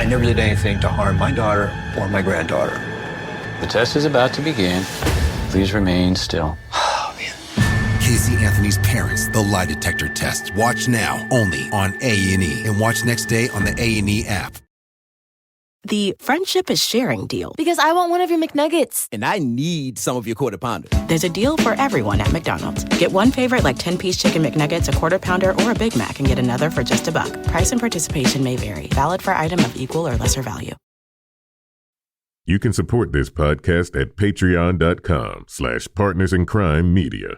I never did anything to harm my daughter or my granddaughter. The test is about to begin. Please remain still. Oh, man. Casey Anthony's Parents, the lie detector test. Watch now, only on A&E. And watch next day on the A&E app. The friendship is sharing deal. Because I want one of your McNuggets. And I need some of your Quarter Pounder. There's a deal for everyone at McDonald's. Get one favorite like 10-piece chicken McNuggets, a Quarter Pounder, or a Big Mac, and get another for just $1. Price and participation may vary. Valid for item of equal or lesser value. You can support this podcast at patreon.com/partnersincrimemedia.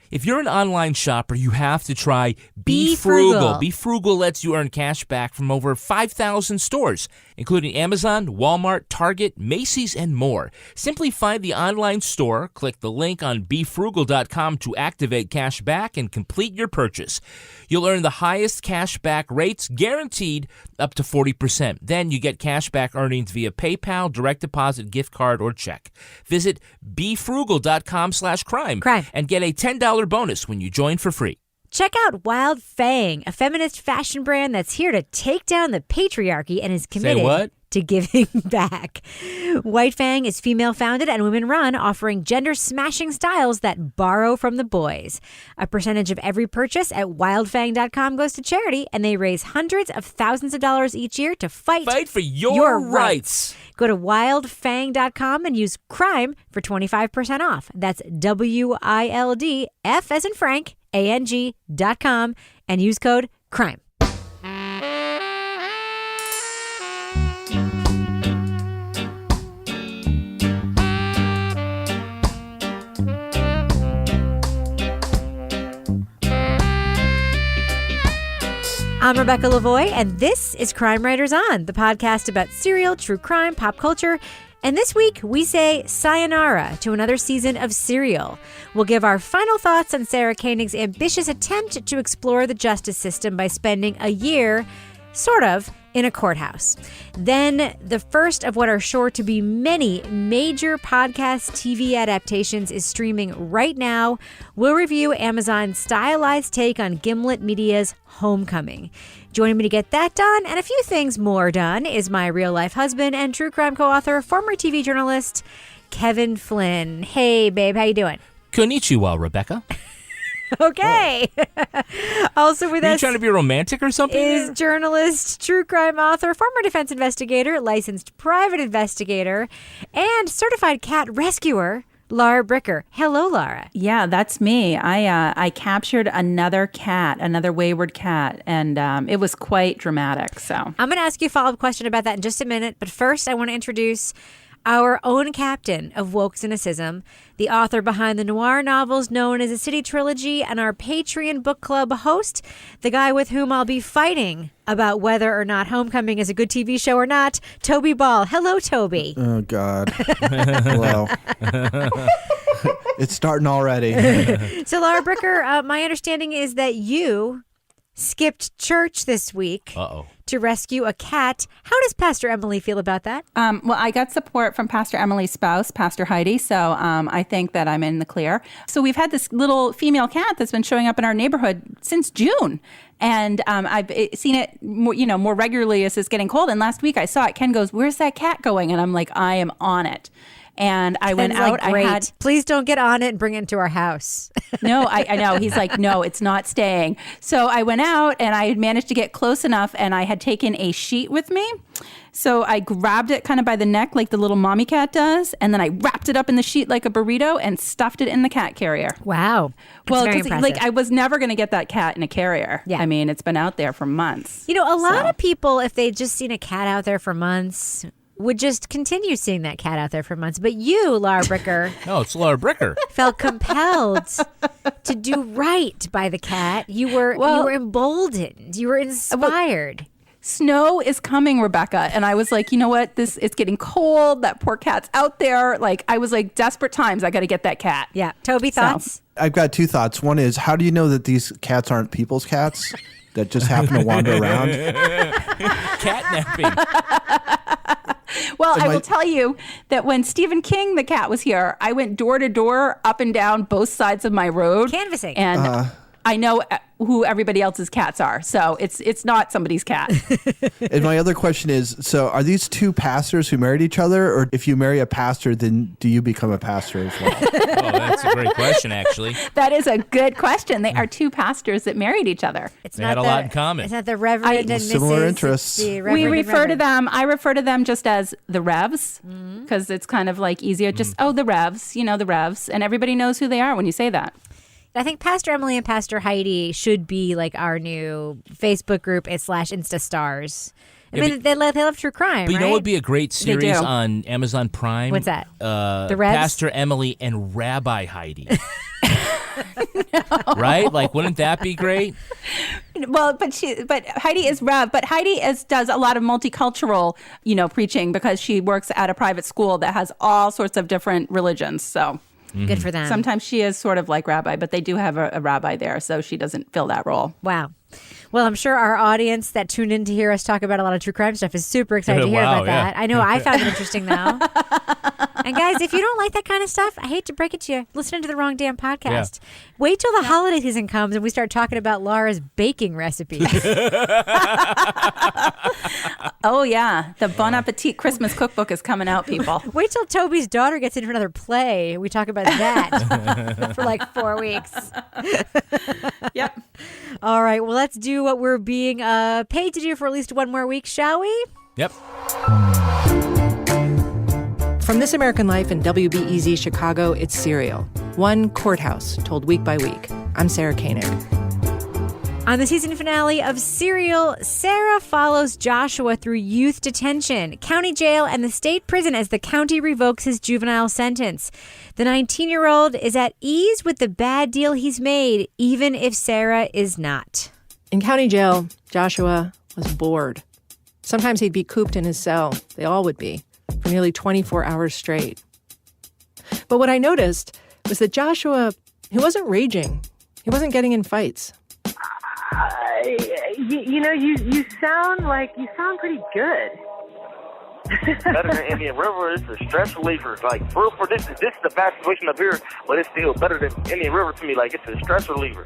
If you're an online shopper, you have to try Be Frugal. Be Frugal lets you earn cash back from over 5,000 stores, including Amazon, Walmart, Target, Macy's, and more. Simply find the online store, click the link on BeFrugal.com to activate cash back, and complete your purchase. You'll earn the highest cash back rates, guaranteed up to 40%. Then you get cash back earnings via PayPal, direct deposit, gift card, or check. Visit BeFrugal.com/crime and get a $10 bonus when you join for free. Check out Wild Fang, a feminist fashion brand that's here to take down the patriarchy and is committed to giving back. White Fang is female-founded and women-run, offering gender-smashing styles that borrow from the boys. A percentage of every purchase at wildfang.com goes to charity, and they raise hundreds of thousands of dollars each year to fight for your rights. Go to wildfang.com and use CRIME for 25% off. That's WILD, F as in Frank, ANG.com, and use code CRIME. I'm Rebecca Lavoie, and this is Crime Writers On, the podcast about serial, true crime, pop culture. And this week, we say sayonara to another season of Serial. We'll give our final thoughts on Sarah Koenig's ambitious attempt to explore the justice system by spending a year, sort of, in a courthouse. Then, the first of what are sure to be many major podcast TV adaptations is streaming right now. We'll review Amazon's stylized take on Gimlet Media's Homecoming. Joining me to get that done and a few things more done is my real-life husband and true crime co-author, former TV journalist, Kevin Flynn. Hey, babe, how you doing? Konnichiwa, Rebecca. Okay. Also with Are us, you trying to be romantic or something? Is journalist, true crime author, former defense investigator, licensed private investigator, and certified cat rescuer, Laura Bricker. Hello, Laura. Yeah, that's me. I captured another wayward cat, and it was quite dramatic. So I'm going to ask you a follow-up question about that in just a minute, but first I want to introduce our own captain of woke cynicism, the author behind the noir novels known as the City Trilogy, and our Patreon book club host, the guy with whom I'll be fighting about whether or not Homecoming is a good TV show or not, Toby Ball. Hello, Toby. Oh, God. Well, it's starting already. So, Laura Bricker, my understanding is that you skipped church this week to rescue a cat. How does Pastor Emily feel about that? Well, I got support from Pastor Emily's spouse, Pastor Heidi, so I think that I'm in the clear. So we've had this little female cat that's been showing up in our neighborhood since June. And I've seen it more regularly as it's getting cold. And last week I saw it. Ken goes, "Where's that cat going?" And I'm like, I am on it. And I went out. Like, great. Please don't get on it and bring it into our house. No, I know. He's like, no, it's not staying. So I went out and I had managed to get close enough, and I had taken a sheet with me. So I grabbed it kind of by the neck like the little mommy cat does, and then I wrapped it up in the sheet like a burrito and stuffed it in the cat carrier. Wow. Well, because I was never going to get that cat in a carrier. Yeah. I mean, it's been out there for months. You know, a lot of people, if they'd just seen a cat out there for months, would just continue seeing that cat out there for months. But you, Laura Bricker. No, it's Laura Bricker. Felt compelled to do right by the cat. You were emboldened. You were inspired. Snow is coming, Rebecca. And I was like, you know what? It's getting cold. That poor cat's out there. Like, I was like, desperate times. I got to get that cat. Yeah. Toby, thoughts? I've got two thoughts. One is, how do you know that these cats aren't people's cats that just happen to wander around? Catnapping. Well, I will tell you that when Stephen King, the cat, was here, I went door to door, up and down both sides of my road. Canvassing. And I know who everybody else's cats are. So it's not somebody's cat. And my other question is, so are these two pastors who married each other? Or if you marry a pastor, then do you become a pastor as well? Oh, that's a great question, actually. That is a good question. They are two pastors that married each other. It's They not had a lot in common. It's not the Reverend and Similar Mrs. interests. It's the We Reverend and refer to Reverend. them, I refer to them just as the Revs, because it's kind of like easier. Just, the Revs, the Revs. And everybody knows who they are when you say that. I think Pastor Emily and Pastor Heidi should be like our new Facebook group / Insta stars. I mean, they love true crime, But you right? know what would be a great series do. on Amazon Prime? What's that? The Revs? Pastor Emily and Rabbi Heidi. Right? Like, wouldn't that be great? Well, but Heidi is Rev, but Heidi does a lot of multicultural, preaching because she works at a private school that has all sorts of different religions. So Good for them. sometimes she is sort of like rabbi, but they do have a rabbi there, so she doesn't fill that role. Wow. Well, I'm sure our audience that tuned in to hear us talk about a lot of true crime stuff is super excited to hear Wow, about that. I know I found it interesting, though. And guys, if you don't like that kind of stuff, I hate to break it to you, listening to the wrong damn podcast. Wait till the holiday season comes and we start talking about Laura's baking recipes. Oh, yeah. The Bon Appetit Christmas cookbook is coming out, people. Wait till Toby's daughter gets into another play. We talk about that for like 4 weeks. Yep. All right. Well, let's do what we're being paid to do for at least one more week, shall we? Yep. From This American Life and WBEZ Chicago, it's Serial. One courthouse told week by week. I'm Sarah Koenig. On the season finale of Serial, Sarah follows Joshua through youth detention, county jail, and the state prison as the county revokes his juvenile sentence. The 19-year-old is at ease with the bad deal he's made, even if Sarah is not. In county jail, Joshua was bored. Sometimes he'd be cooped in his cell. They all would be, for nearly 24 hours straight. But what I noticed was that Joshua, he wasn't raging. He wasn't getting in fights. You sound pretty good. Better than Indian River. It's a stress reliever. Like, for this is the bad situation up here, but it's still better than Indian River to me. Like, it's a stress reliever.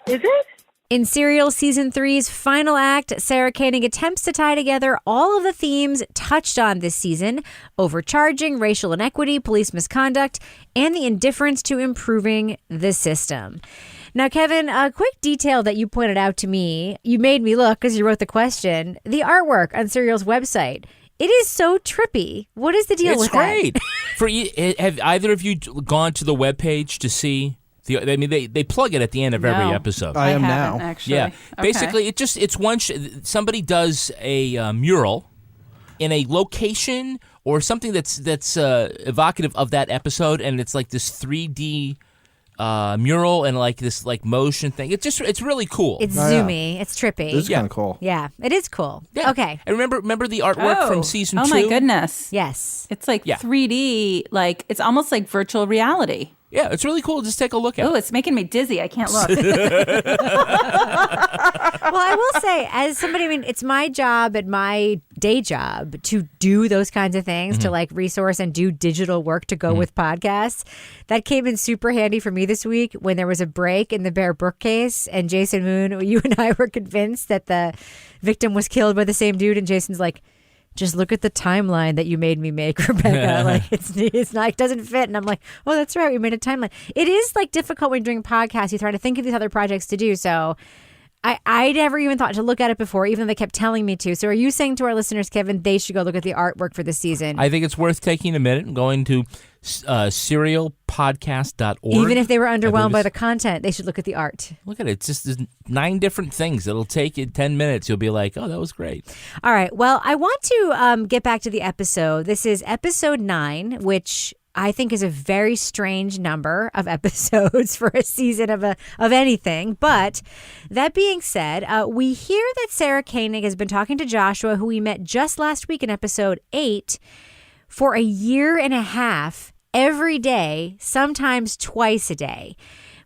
Is it? In Serial Season 3's final act, Sarah Koenig attempts to tie together all of the themes touched on this season: overcharging, racial inequity, police misconduct, and the indifference to improving the system. Now, Kevin, a quick detail that you pointed out to me, you made me look because you wrote the question, the artwork on Serial's website. It is so trippy. What is the deal with that? It's great. Have either of you gone to the webpage to see? They plug it at the end of every episode. I am now. Actually. Yeah. Okay. Basically, it's one. Somebody does a mural in a location or something that's evocative of that episode, and it's like this 3D mural and like this like motion thing. It's really cool. It's zoomy. It's trippy. This is kind of cool. Yeah, it is cool. Yeah. Okay. And remember the artwork from season 2? Oh my goodness. Yes. It's like 3D, like it's almost like virtual reality. Yeah, it's really cool. Just take a look at Oh, it. it's making me dizzy. I can't look. Well, I will say, as somebody, it's my job at my day job to do those kinds of things, to like resource and do digital work to go with podcasts. That came in super handy for me this week when there was a break in the Bear Brook case, and Jason Moon, you and I were convinced that the victim was killed by the same dude, and Jason's like, just look at the timeline that you made me make, Rebecca. Like it's not, it doesn't fit. And I'm like, oh, that's right. We made a timeline. It is like difficult when you're doing podcasts. You try to think of these other projects to do. So I never even thought to look at it before, even though they kept telling me to. So are you saying to our listeners, Kevin, they should go look at the artwork for this season? I think it's worth taking a minute and going to serialpodcast.org. Even if they were underwhelmed by the content, they should look at the art. Look at it. It's just there's 9 different things. It'll take you 10 minutes. You'll be like, oh, that was great. All right. Well, I want to get back to the episode. This is episode 9, which I think is a very strange number of episodes for a season of anything. But that being said, we hear that Sarah Koenig has been talking to Joshua, who we met just last week in episode 8, for a year and a half, every day, sometimes twice a day.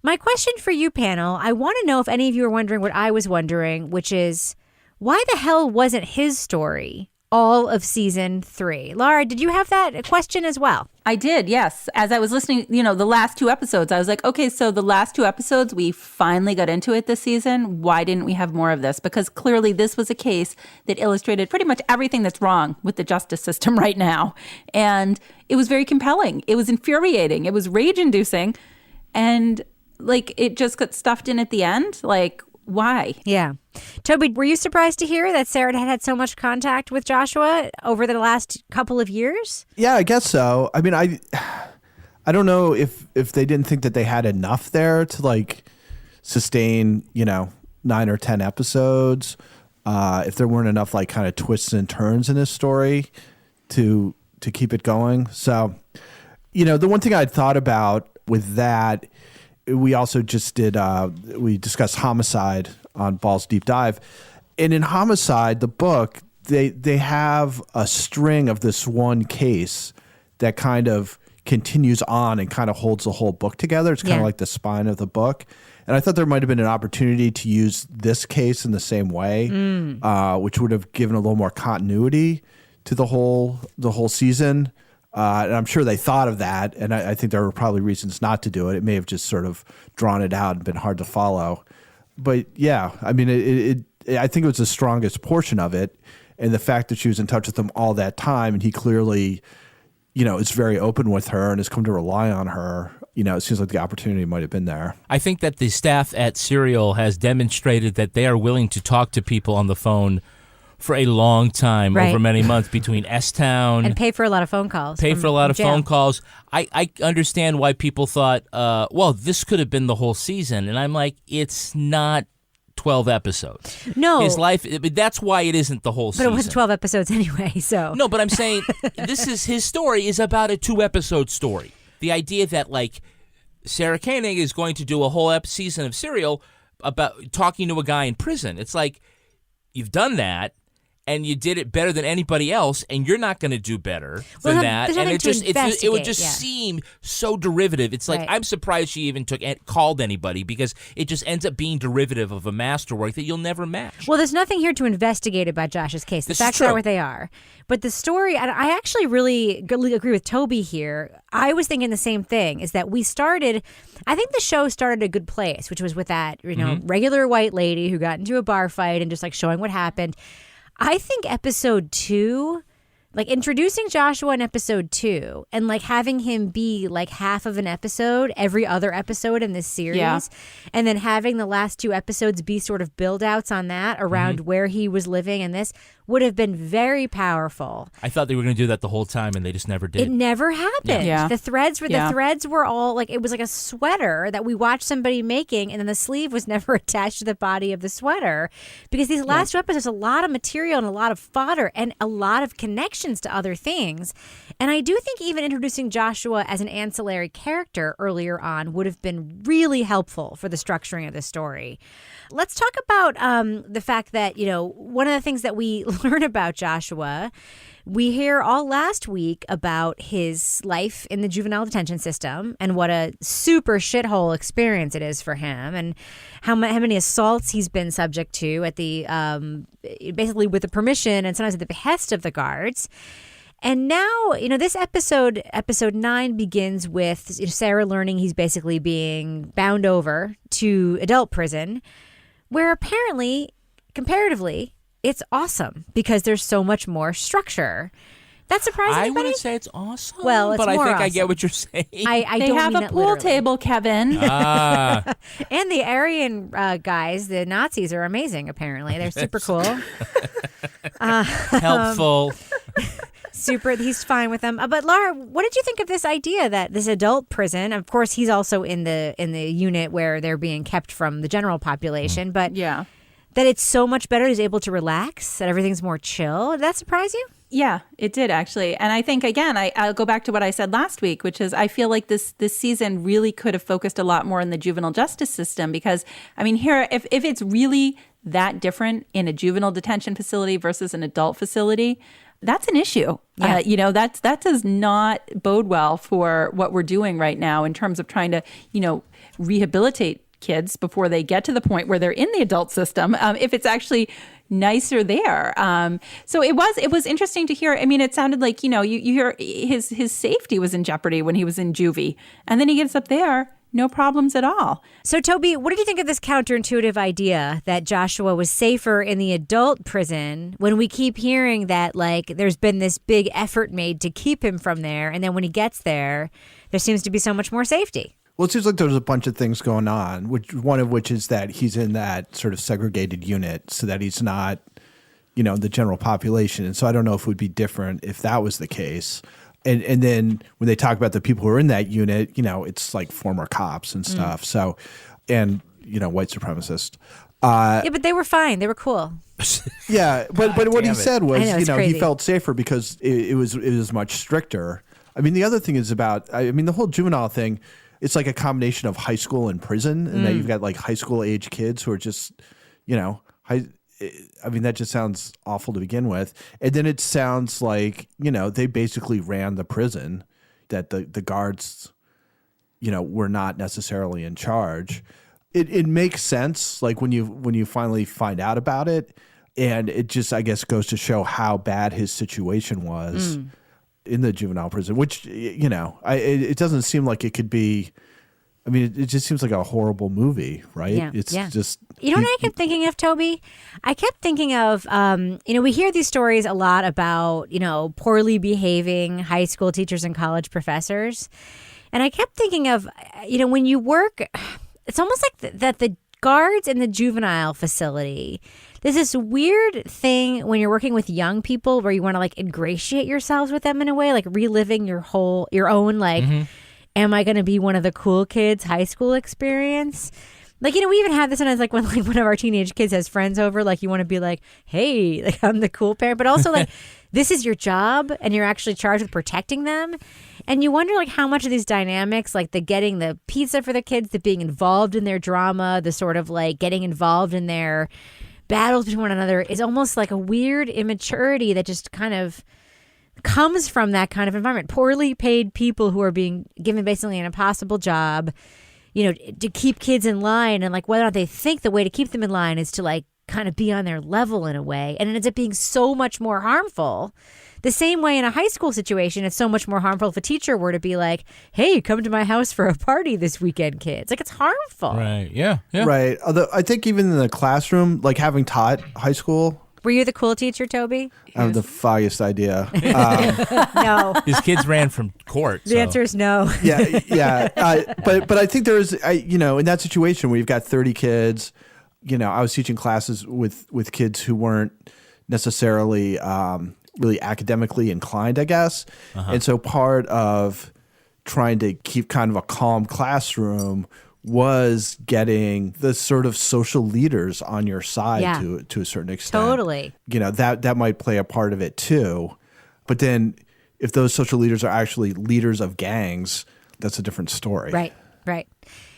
My question for you, panel, I want to know if any of you are wondering what I was wondering, which is, why the hell wasn't his story all of season 3. Laura, did you have that question as well? I did, yes. As I was listening, the last 2 episodes, I was like, okay, so the last 2 episodes, we finally got into it this season. Why didn't we have more of this? Because clearly this was a case that illustrated pretty much everything that's wrong with the justice system right now. And it was very compelling. It was infuriating. It was rage-inducing. And, it just got stuffed in at the end. Why? Yeah. Toby, were you surprised to hear that Sarah had so much contact with Joshua over the last couple of years? Yeah, I guess so. I mean, I don't know if they didn't think that they had enough there to sustain, 9 or 10 episodes. If there weren't enough kind of twists and turns in this story to keep it going. So, the one thing I'd thought about with that, we also just did, we discussed Homicide on Ball's Deep Dive. And in Homicide, the book, they have a string of this one case that kind of continues on and kind of holds the whole book together. It's kind of like the spine of the book. And I thought there might have been an opportunity to use this case in the same way, which would have given a little more continuity to the whole season. And I'm sure they thought of that, and I think there were probably reasons not to do it. It may have just sort of drawn it out and been hard to follow. But yeah, I mean, I think it was the strongest portion of it, and the fact that she was in touch with him all that time, and he clearly, is very open with her and has come to rely on her. It seems like the opportunity might have been there. I think that the staff at Serial has demonstrated that they are willing to talk to people on the phone for a long time, over many months, between S-Town. And pay for a lot of phone calls. Phone calls. I understand why people thought, this could have been the whole season. And I'm like, it's not 12 episodes. No. His life, that's why it isn't the whole season. But it was 12 episodes anyway, so. No, but I'm saying his story is about a 2-episode story. The idea that, Sarah Koenig is going to do a whole season of Serial about talking to a guy in prison. It's like, you've done that. And you did it better than anybody else, and you're not going to do better than that. And it would just seem so derivative. It's like, I'm surprised she even called anybody, because it just ends up being derivative of a masterwork that you'll never match. Well, there's nothing here to investigate about Josh's case. The facts are what they are. But the story, I actually really agree with Toby here. I was thinking the same thing, is that I think the show started a good place, which was with that, regular white lady who got into a bar fight and just showing what happened. I think episode 2, introducing Joshua in episode 2 and having him be half of an episode every other episode in this series, and then having the last 2 episodes be sort of build outs on that around where he was living, and this would have been very powerful. I thought they were going to do that the whole time, and they just never did. It never happened. Yeah. The threads were all it was like a sweater that we watched somebody making, and then the sleeve was never attached to the body of the sweater, because these last 2 episodes, a lot of material and a lot of fodder and a lot of connections to other things. And I do think even introducing Joshua as an ancillary character earlier on would have been really helpful for the structuring of the story. Let's talk about the fact that, one of the things that we learn about Joshua, we hear all last week about his life in the juvenile detention system and what a super shithole experience it is for him, and how many assaults he's been subject to at the basically with the permission and sometimes at the behest of the guards. And now, this episode 9, begins with Sarah learning he's basically being bound over to adult prison, where apparently, comparatively, it's awesome because there's so much more structure. That surprised anybody? I wouldn't say it's awesome, well, it's but I think awesome. I get what you're saying. I they don't have mean a it pool literally. table, Kevin. And the Aryan guys, the Nazis, are amazing, apparently. They're super cool. Helpful. Super, he's fine with them. But Laura, what did you think of this idea that this adult prison, of course, he's also in the unit where they're being kept from the general population, but that it's so much better, he's able to relax, that everything's more chill. Did that surprise you? Yeah, it did actually. And I think, again, I'll go back to what I said last week, which is I feel like this season really could have focused a lot more on the juvenile justice system, because, I mean, here, if it's really that different in a juvenile detention facility versus an adult facility, that's an issue. Yeah. That does not bode well for what we're doing right now in terms of trying to, rehabilitate kids before they get to the point where they're in the adult system. If it's actually, nicer there. So it was interesting to hear. I mean, it sounded like, you hear his safety was in jeopardy when he was in juvie. And then he gets up there, no problems at all. So, Toby, what did you think of this counterintuitive idea that Joshua was safer in the adult prison when we keep hearing that, like, there's been this big effort made to keep him from there, and then when he gets there, there seems to be so much more safety? Well, it seems like there's a bunch of things going on, one of which is that he's in that sort of segregated unit so that he's not, the general population. And so I don't know if it would be different if that was the case. And then when they talk about the people who are in that unit, it's like former cops and stuff. So, and, white supremacists. Yeah, but they were fine. They were cool. Yeah, but what he said was, crazy. he felt safer because it was much stricter. I mean, the other thing is about, the whole juvenile thing, it's like a combination of high school and prison. And then you've got like high school age kids who are just, that just sounds awful to begin with. And then it sounds like, they basically ran the prison, that the guards, were not necessarily in charge. It makes sense, like when you finally find out about it. And it just, I guess, goes to show how bad his situation was in the juvenile prison, which, it doesn't seem like it could be. I mean, it just seems like a horrible movie, right? Yeah, it's just... You know what I kept thinking of, Toby? I kept thinking of, we hear these stories a lot about, poorly behaving high school teachers and college professors. And I kept thinking of, when you work, it's almost like that the guards in the juvenile facility, there's this weird thing when you're working with young people where you want to like ingratiate yourselves with them in a way, like reliving your own like... Am I going to be one of the cool kids high school experience? Like, we even have this sometimes, like when like one of our teenage kids has friends over, like you want to be like, hey, like I'm the cool parent, but also like this is your job and you're actually charged with protecting them. And you wonder like how much of these dynamics, like the getting the pizza for the kids, the being involved in their drama, the sort of like getting involved in their battles between one another is almost like a weird immaturity that just kind of comes from that kind of environment. Poorly paid people who are being given basically an impossible job, to keep kids in line, and like whether or not they think the way to keep them in line is to like kind of be on their level in a way. And it ends up being so much more harmful. The same way in a high school situation, it's so much more harmful if a teacher were to be like, hey, come to my house for a party this weekend, kids. Like, it's harmful. Right. Yeah. Right. Although I think even in the classroom, like having taught high school, were you the cool teacher, Toby? I have the foggiest idea. No. His kids ran from court. The answer is no. Yeah. But I think there is, in that situation where you've got 30 kids, I was teaching classes with kids who weren't necessarily really academically inclined, I guess. And so part of trying to keep kind of a calm classroom was getting the sort of social leaders on your side to a certain extent. Totally. That might play a part of it too. But then if those social leaders are actually leaders of gangs, that's a different story. Right.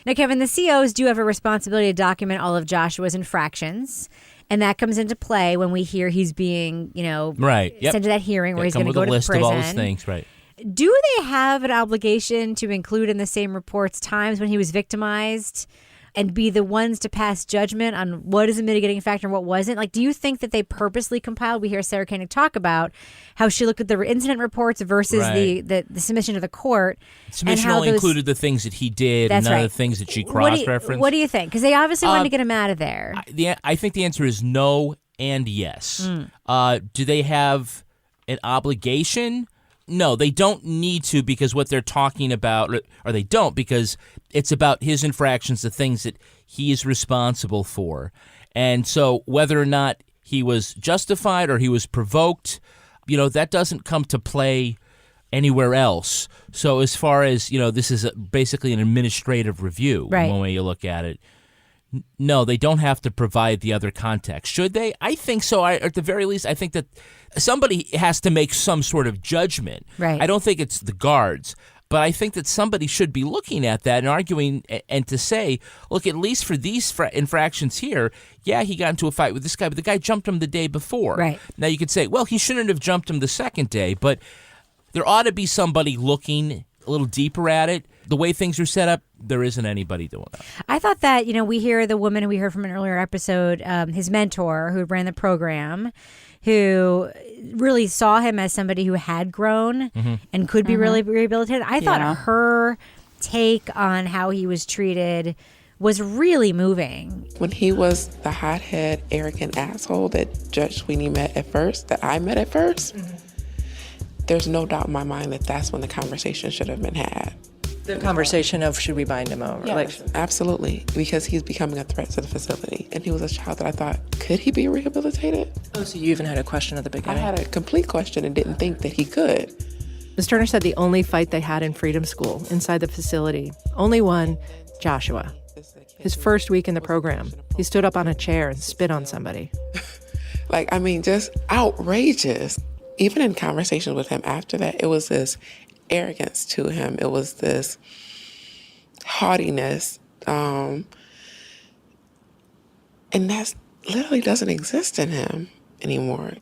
Now, Kevin, the COs do have a responsibility to document all of Joshua's infractions. And that comes into play when we hear he's being, sent to that hearing where he's going to go to prison. Come with a list of all his things, right. Do they have an obligation to include in the same reports times when he was victimized and be the ones to pass judgment on what is a mitigating factor and what wasn't? Like, do you think that they purposely compiled? We hear Sarah Koenig talk about how she looked at the incident reports versus the submission to the court. Submission only included the things that he did and none of the things that she cross-referenced. What do you think? Because they obviously wanted to get him out of there. I think the answer is no and yes. Do they have an obligation? No, they don't need to, because what they're talking about, or they don't, because it's about his infractions, the things that he is responsible for. And so whether or not he was justified or he was provoked, that doesn't come to play anywhere else. So as far as, this is basically an administrative review, one way you look at it. No, they don't have to provide the other context. Should they? I think so. At the very least, I think that somebody has to make some sort of judgment. Right. I don't think it's the guards, but I think that somebody should be looking at that and arguing and to say, look, at least for these infractions here, yeah, he got into a fight with this guy, but the guy jumped him the day before. Right. Now you could say, well, he shouldn't have jumped him the second day, but there ought to be somebody looking a little deeper at it. The way things are set up, there isn't anybody doing that. I thought that, we hear the woman who we heard from an earlier episode, his mentor who ran the program, who really saw him as somebody who had grown and could be really rehabilitated. I thought her take on how he was treated was really moving. When he was the hothead, arrogant asshole that Judge Sweeney met at first, that I met at first, there's no doubt in my mind that that's when the conversation should have been had. The conversation of should we bind him over? Yes, absolutely, because he's becoming a threat to the facility. And he was a child that I thought, could he be rehabilitated? Oh, so you even had a question at the beginning? I had a complete question and didn't think that he could. Ms. Turner said the only fight they had in Freedom School inside the facility, only one, Joshua. His first week in the program, he stood up on a chair and spit on somebody. Just outrageous. Even in conversations with him after that, it was this arrogance to him. It was this haughtiness. And that literally doesn't exist in him anymore.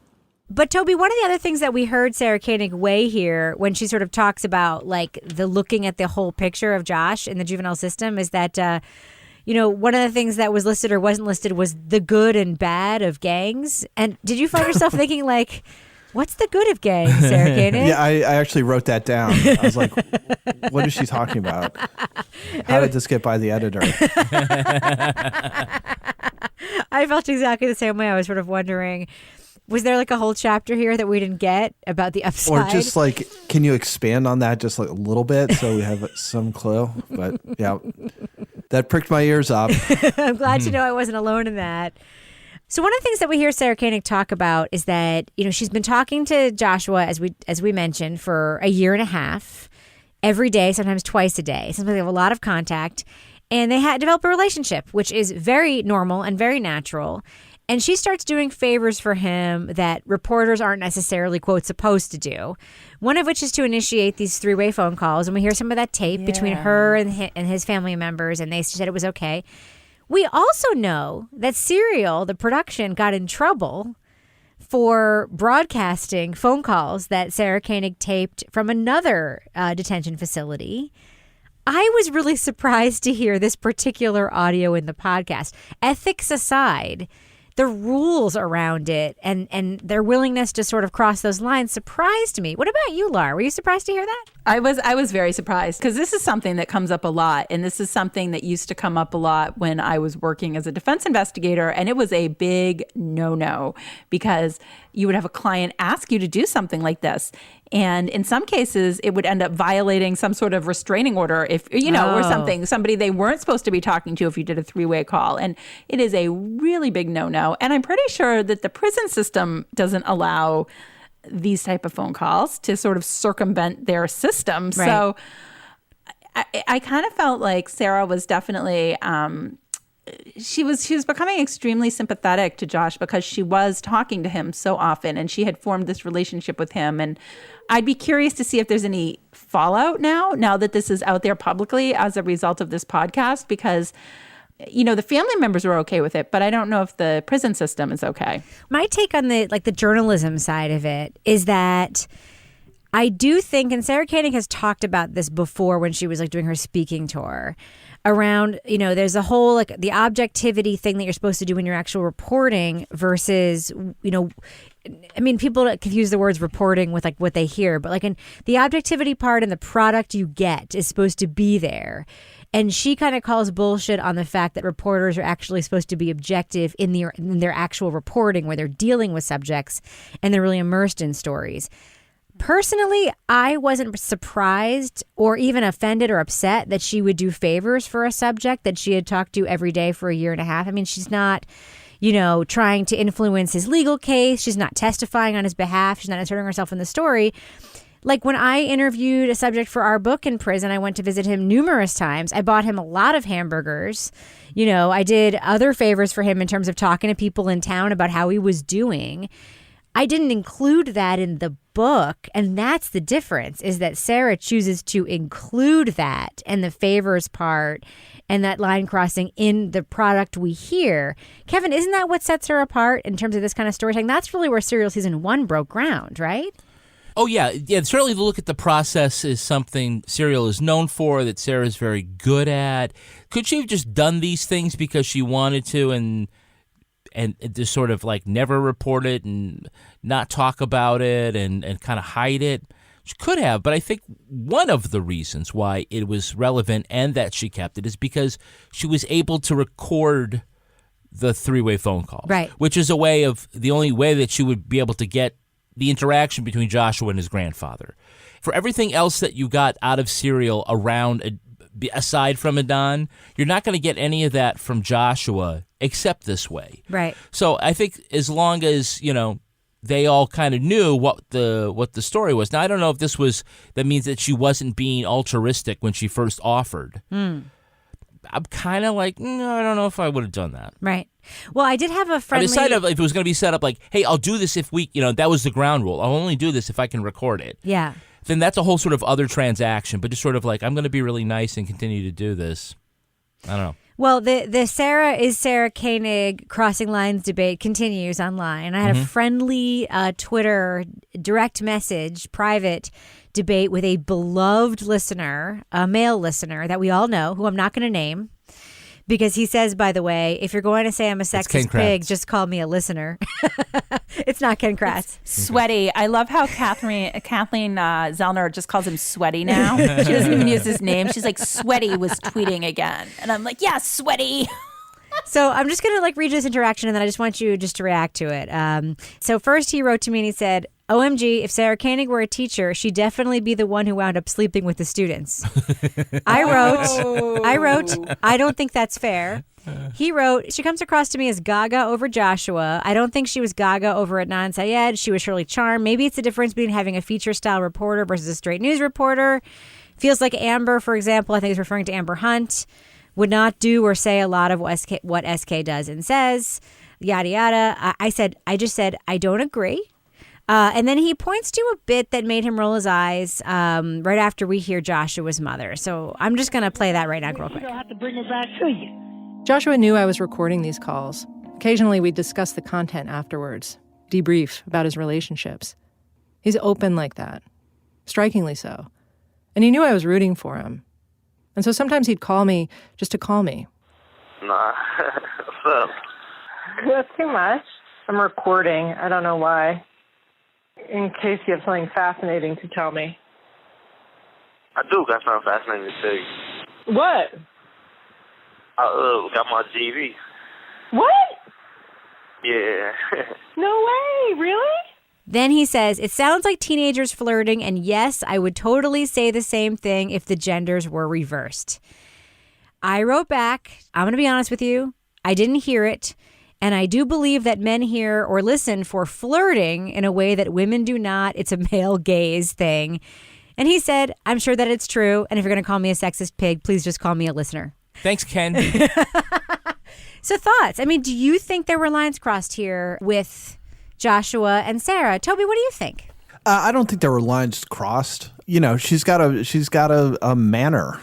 But Toby, one of the other things that we heard Sarah Koenig weigh here when she sort of talks about the looking at the whole picture of Josh in the juvenile system is that, one of the things that was listed or wasn't listed was the good and bad of gangs. And did you find yourself thinking what's the good of gangs, Sarah Koenig? Yeah, I actually wrote that down. I was like, what is she talking about? How did this get by the editor? I felt exactly the same way. I was sort of wondering, was there a whole chapter here that we didn't get about the upside? Or just can you expand on that just a little bit so we have some clue? But yeah, that pricked my ears up. I'm glad to know I wasn't alone in that. So one of the things that we hear Sarah Koenig talk about is that, she's been talking to Joshua, as we mentioned, for a year and a half, every day, sometimes twice a day. Sometimes they have a lot of contact. And they had developed a relationship, which is very normal and very natural. And she starts doing favors for him that reporters aren't necessarily, quote, supposed to do. One of which is to initiate these three-way phone calls. And we hear some of that tape between her and his family members, and they said it was okay. We also know that Serial, the production, got in trouble for broadcasting phone calls that Sarah Koenig taped from another detention facility. I was really surprised to hear this particular audio in the podcast. Ethics aside, the rules around it and their willingness to sort of cross those lines surprised me. What about you, Lar? Were you surprised to hear that? I was very surprised because this is something that comes up a lot. And this is something that used to come up a lot when I was working as a defense investigator. And it was a big no-no because you would have a client ask you to do something like this. And in some cases, it would end up violating some sort of restraining order if, or somebody they weren't supposed to be talking to if you did a three-way call. And it is a really big no-no. And I'm pretty sure that the prison system doesn't allow these type of phone calls to sort of circumvent their system. Right. So I kind of felt like Sarah was definitely she was becoming extremely sympathetic to Josh because she was talking to him so often and she had formed this relationship with him. And I'd be curious to see if there's any fallout now that this is out there publicly as a result of this podcast, because the family members were okay with it, but I don't know if the prison system is okay. My take on the journalism side of it is that I do think, and Sarah Koenig has talked about this before when she was doing her speaking tour, around, there's a whole the objectivity thing that you're supposed to do when you're actual reporting versus, people confuse the words reporting with what they hear, but in the objectivity part and the product you get is supposed to be there. And she kind of calls bullshit on the fact that reporters are actually supposed to be objective in their actual reporting where they're dealing with subjects and they're really immersed in stories. Personally, I wasn't surprised or even offended or upset that she would do favors for a subject that she had talked to every day for a year and a half. I mean, she's not, trying to influence his legal case. She's not testifying on his behalf. She's not inserting herself in the story. When I interviewed a subject for our book in prison, I went to visit him numerous times. I bought him a lot of hamburgers. I did other favors for him in terms of talking to people in town about how he was doing. I didn't include that in the book, and that's the difference, is that Sarah chooses to include that and the favors part and that line crossing in the product we hear. Kevin, isn't that what sets her apart in terms of this kind of storytelling? That's really where Serial Season 1 broke ground, right? Oh, yeah. Yeah, certainly the look at the process is something Serial is known for, that Sarah's very good at. Could she have just done these things because she wanted to and just sort of like never report it and not talk about it and kind of hide it? She could have, but I think one of the reasons why it was relevant and that she kept it is because she was able to record the three-way phone calls. Right. Which is the only way that she would be able to get the interaction between Joshua and his grandfather. For everything else that you got out of Serial around, aside from Adon, you're not going to get any of that from Joshua except this way. Right. So I think as long as, they all kind of knew what the story was. Now, I don't know if that means that she wasn't being altruistic when she first offered. I'm kind of like, no, I don't know if I would have done that. Right. Well, I did have a friendly... Aside of if it was going to be set up like, hey, I'll do this if we, that was the ground rule. I'll only do this if I can record it. Yeah. Then that's a whole sort of other transaction, but just sort of like, I'm going to be really nice and continue to do this. I don't know. Well, the Sarah Koenig crossing lines debate continues online. I had a friendly Twitter direct message, private debate with a beloved listener, a male listener that we all know, who I'm not going to name. Because he says, by the way, if you're going to say I'm a sexist pig, just call me a listener. It's not Ken Kratz. Sweaty. I love how Kathleen Zellner just calls him Sweaty now. She doesn't even use his name. She's like, Sweaty was tweeting again. And I'm like, yeah, Sweaty. So I'm just going to read this interaction, and then I just want you just to react to it. So first he wrote to me and he said, OMG, if Sarah Koenig were a teacher, she'd definitely be the one who wound up sleeping with the students. I wrote, I don't think that's fair. He wrote, she comes across to me as gaga over Joshua. I don't think she was gaga over Adnan Syed. She was surely charmed. Maybe it's the difference between having a feature-style reporter versus a straight news reporter. Feels like Amber, for example, I think he's referring to Amber Hunt, would not do or say a lot of what SK does and says, yada, yada. I just said, I don't agree. And then he points to a bit that made him roll his eyes right after we hear Joshua's mother. So I'm just going to play that right now real quick. You'll have to bring her back to you. Joshua knew I was recording these calls. Occasionally, we'd discuss the content afterwards, debrief about his relationships. He's open like that, strikingly so. And he knew I was rooting for him. And so sometimes he'd call me just to call me. Nah, what's up? That's too much. I'm recording. I don't know why. In case you have something fascinating to tell me. I do got something fascinating to tell you. What? I got my GV. What? Yeah. No way, really? Then he says, it sounds like teenagers flirting, and yes, I would totally say the same thing if the genders were reversed. I wrote back, I'm going to be honest with you, I didn't hear it, and I do believe that men hear or listen for flirting in a way that women do not. It's a male gaze thing. And he said, I'm sure that it's true, and if you're going to call me a sexist pig, please just call me a listener. Thanks, Ken. So thoughts? I mean, do you think there were lines crossed here with Joshua and Sarah? Toby, what do you think? I don't think there were lines crossed. You know, she's got a manner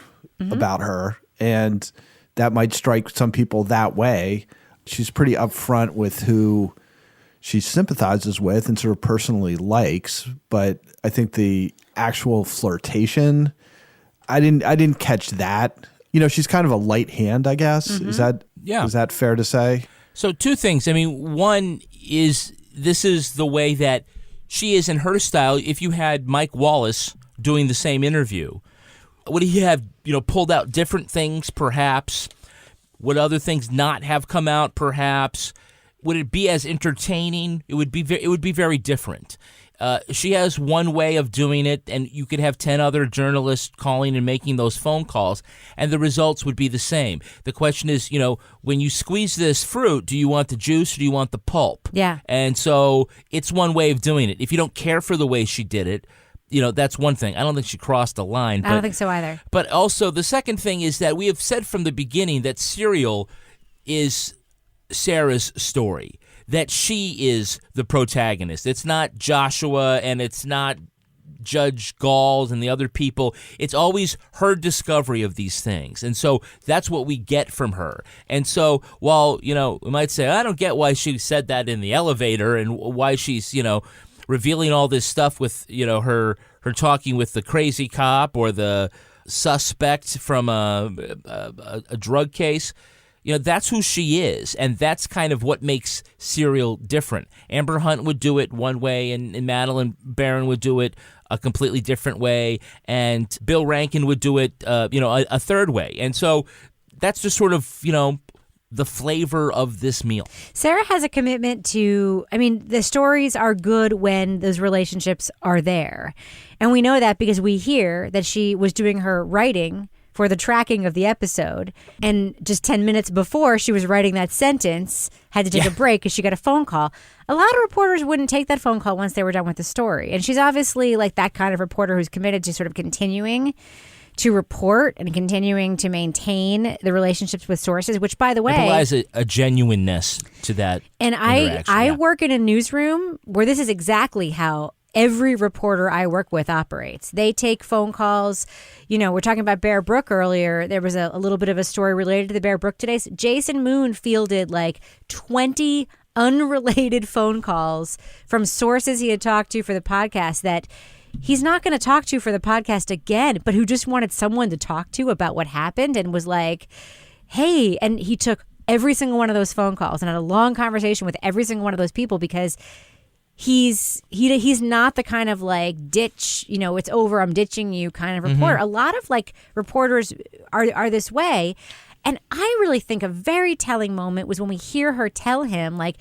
about her, and that might strike some people that way. She's pretty upfront with who she sympathizes with and sort of personally likes, but I think the actual flirtation, I didn't catch that. You know, she's kind of a light hand, I guess. Is that fair to say? So two things. I mean, one is this is the way that she is in her style. If you had Mike Wallace doing the same interview, would he have, pulled out different things perhaps? Would other things not have come out perhaps? Would it be as entertaining? It would be very different. She has one way of doing it, and you could have 10 other journalists calling and making those phone calls, and the results would be the same. The question is, when you squeeze this fruit, do you want the juice or do you want the pulp? Yeah. And so it's one way of doing it. If you don't care for the way she did it, that's one thing. I don't think she crossed a line. I don't think so either. But also the second thing is that we have said from the beginning that Serial is Sarah's story, that she is the protagonist. It's not Joshua and it's not Judge Galls and the other people. It's always her discovery of these things. And so that's what we get from her. And so while, we might say, I don't get why she said that in the elevator and why she's, revealing all this stuff with, her talking with the crazy cop or the suspect from a drug case. That's who she is, and that's kind of what makes Serial different. Amber Hunt would do it one way, and Madeline Barron would do it a completely different way, and Bill Rankin would do it, a third way. And so that's just sort of, the flavor of this meal. Sarah has a commitment to, the stories are good when those relationships are there. And we know that because we hear that she was doing her writing for the tracking of the episode. And just 10 minutes before she was writing that sentence, had to take a break because she got a phone call. A lot of reporters wouldn't take that phone call once they were done with the story. And she's obviously like that kind of reporter who's committed to sort of continuing to report and continuing to maintain the relationships with sources, which, by the way, it provides a genuineness to that. And I work in a newsroom where this is exactly how every reporter I work with operates. They take phone calls. We're talking about Bear Brook earlier. There was a little bit of a story related to the Bear Brook today. Jason Moon fielded like 20 unrelated phone calls from sources he had talked to for the podcast that he's not going to talk to for the podcast again, but who just wanted someone to talk to about what happened and was like, hey, and he took every single one of those phone calls and had a long conversation with every single one of those people because he's not the kind of like ditch, it's over, I'm ditching you kind of reporter. A lot of like reporters are this way. And I really think a very telling moment was when we hear her tell him, like,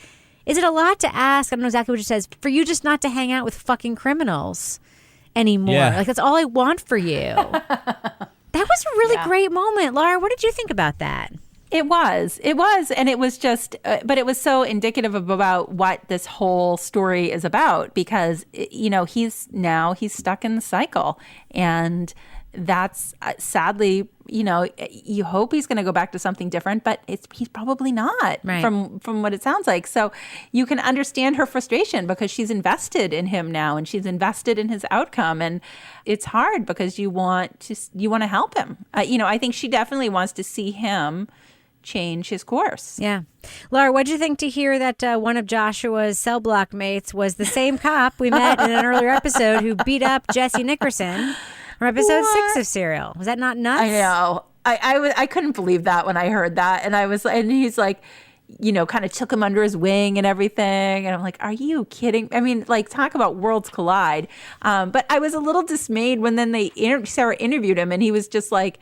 is it a lot to ask? I don't know exactly what she says, for you just not to hang out with fucking criminals anymore. Yeah. Like, that's all I want for you. That was a really great moment. Laura, what did you think about that? It was. And it was just, but it was so indicative of about what this whole story is about because, he's stuck in the cycle. And that's sadly, you hope he's going to go back to something different, but he's probably not from what it sounds like. So you can understand her frustration because she's invested in him now and she's invested in his outcome. And it's hard because you want to help him. I think she definitely wants to see him change his course. Yeah. Laura, what did you think to hear that one of Joshua's cell block mates was the same cop we met in an earlier episode who beat up Jesse Nickerson from episode 6 of Serial? Was that not nuts? I know. I couldn't believe that when I heard that. And he's like, kind of took him under his wing and everything. And I'm like, are you kidding? I mean, like, talk about worlds collide. But I was a little dismayed when then Sarah interviewed him and he was just like,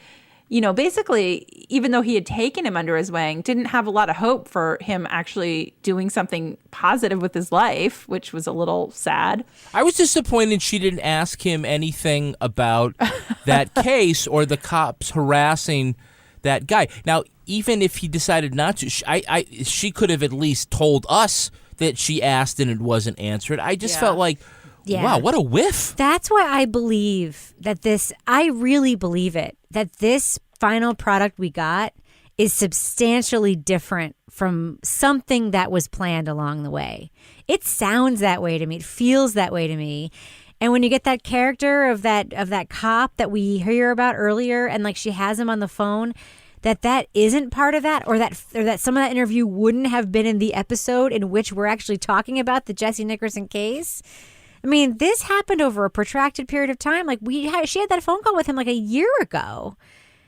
basically, even though he had taken him under his wing, didn't have a lot of hope for him actually doing something positive with his life, which was a little sad. I was disappointed she didn't ask him anything about that case or the cops harassing that guy. Now, even if he decided not to, she could have at least told us that she asked and it wasn't answered. I just felt like, wow, what a whiff. That's why I believe that I really believe it, that this final product we got is substantially different from something that was planned along the way. It sounds that way to me. It feels that way to me. And when you get that character of that cop that we hear about earlier and like she has him on the phone, that isn't part of that or that some of that interview wouldn't have been in the episode in which we're actually talking about the Jesse Nickerson case. I mean, this happened over a protracted period of time. Like she had that phone call with him like a year ago.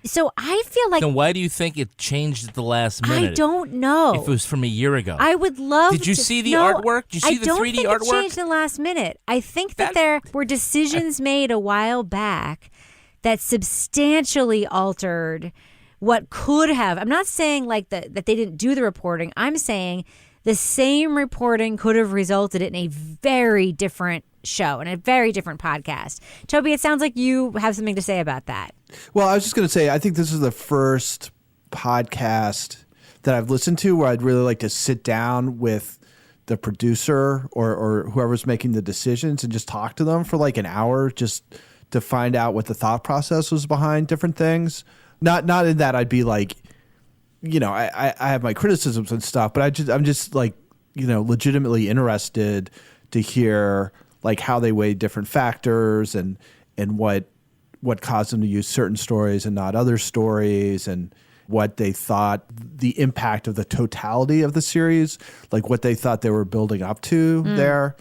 So I feel like... Then why do you think it changed at the last minute? I don't know. If it was from a year ago. I would love Did you see the artwork? Did you see the 3D artwork? I don't think it changed in the last minute. I think that there were decisions made a while back that substantially altered what could have... I'm not saying like that they didn't do the reporting. I'm saying the same reporting could have resulted in a very different show and a very different podcast. Toby, it sounds like you have something to say about that. Well, I was just going to say, I think this is the first podcast that I've listened to where I'd really like to sit down with the producer or whoever's making the decisions and just talk to them for like an hour just to find out what the thought process was behind different things. Not in that I'd be like, I have my criticisms and stuff, but I'm just like, legitimately interested to hear like how they weigh different factors and what caused them to use certain stories and not other stories and what they thought the impact of the totality of the series, like what they thought they were building up to there.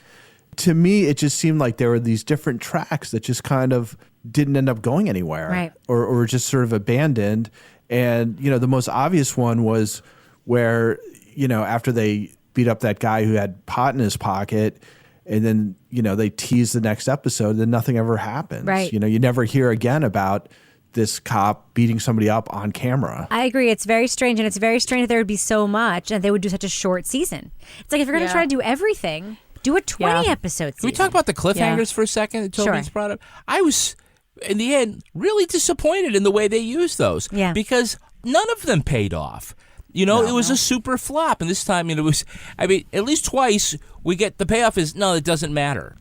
to me, it just seemed like there were these different tracks that just kind of didn't end up going anywhere, right? Or just sort of abandoned. And the most obvious one was where after they beat up that guy who had pot in his pocket, and then they tease the next episode, then nothing ever happens. Right. You never hear again about this cop beating somebody up on camera. I agree. It's very strange, and it's very strange that there would be so much and they would do such a short season. It's like if you're going to try to do everything, do a 20-episode season. Can we talk about the cliffhangers for a second that Toby's brought up? I was, in the end, really disappointed in the way they used those. Yeah. Because none of them paid off. It was a super flop. And this time, it was, at least twice we get the payoff is, no, it doesn't matter.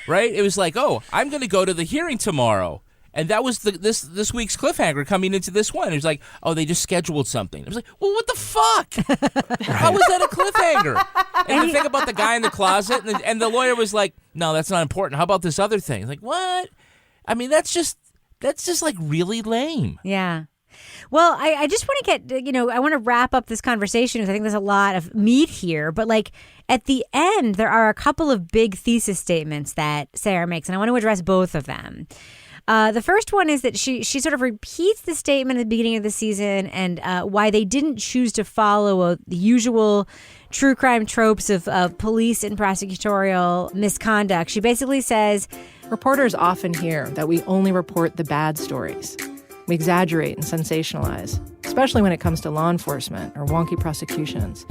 Right? It was like, oh, I'm going to go to the hearing tomorrow. And that was this week's cliffhanger coming into this one. It was like, oh, they just scheduled something. I was like, well, what the fuck? How was that a cliffhanger? And you think about the guy in the closet, and the lawyer was like, no, that's not important. How about this other thing? It's like, what? That's just like really lame. Yeah. Well, I just want to get, I want to wrap up this conversation because I think there's a lot of meat here. But at the end, there are a couple of big thesis statements that Sarah makes, and I want to address both of them. The first one is that she sort of repeats the statement at the beginning of the season and why they didn't choose to follow the usual true crime tropes of police and prosecutorial misconduct. She basically says, reporters often hear that we only report the bad stories. We exaggerate and sensationalize, especially when it comes to law enforcement or wonky prosecutions.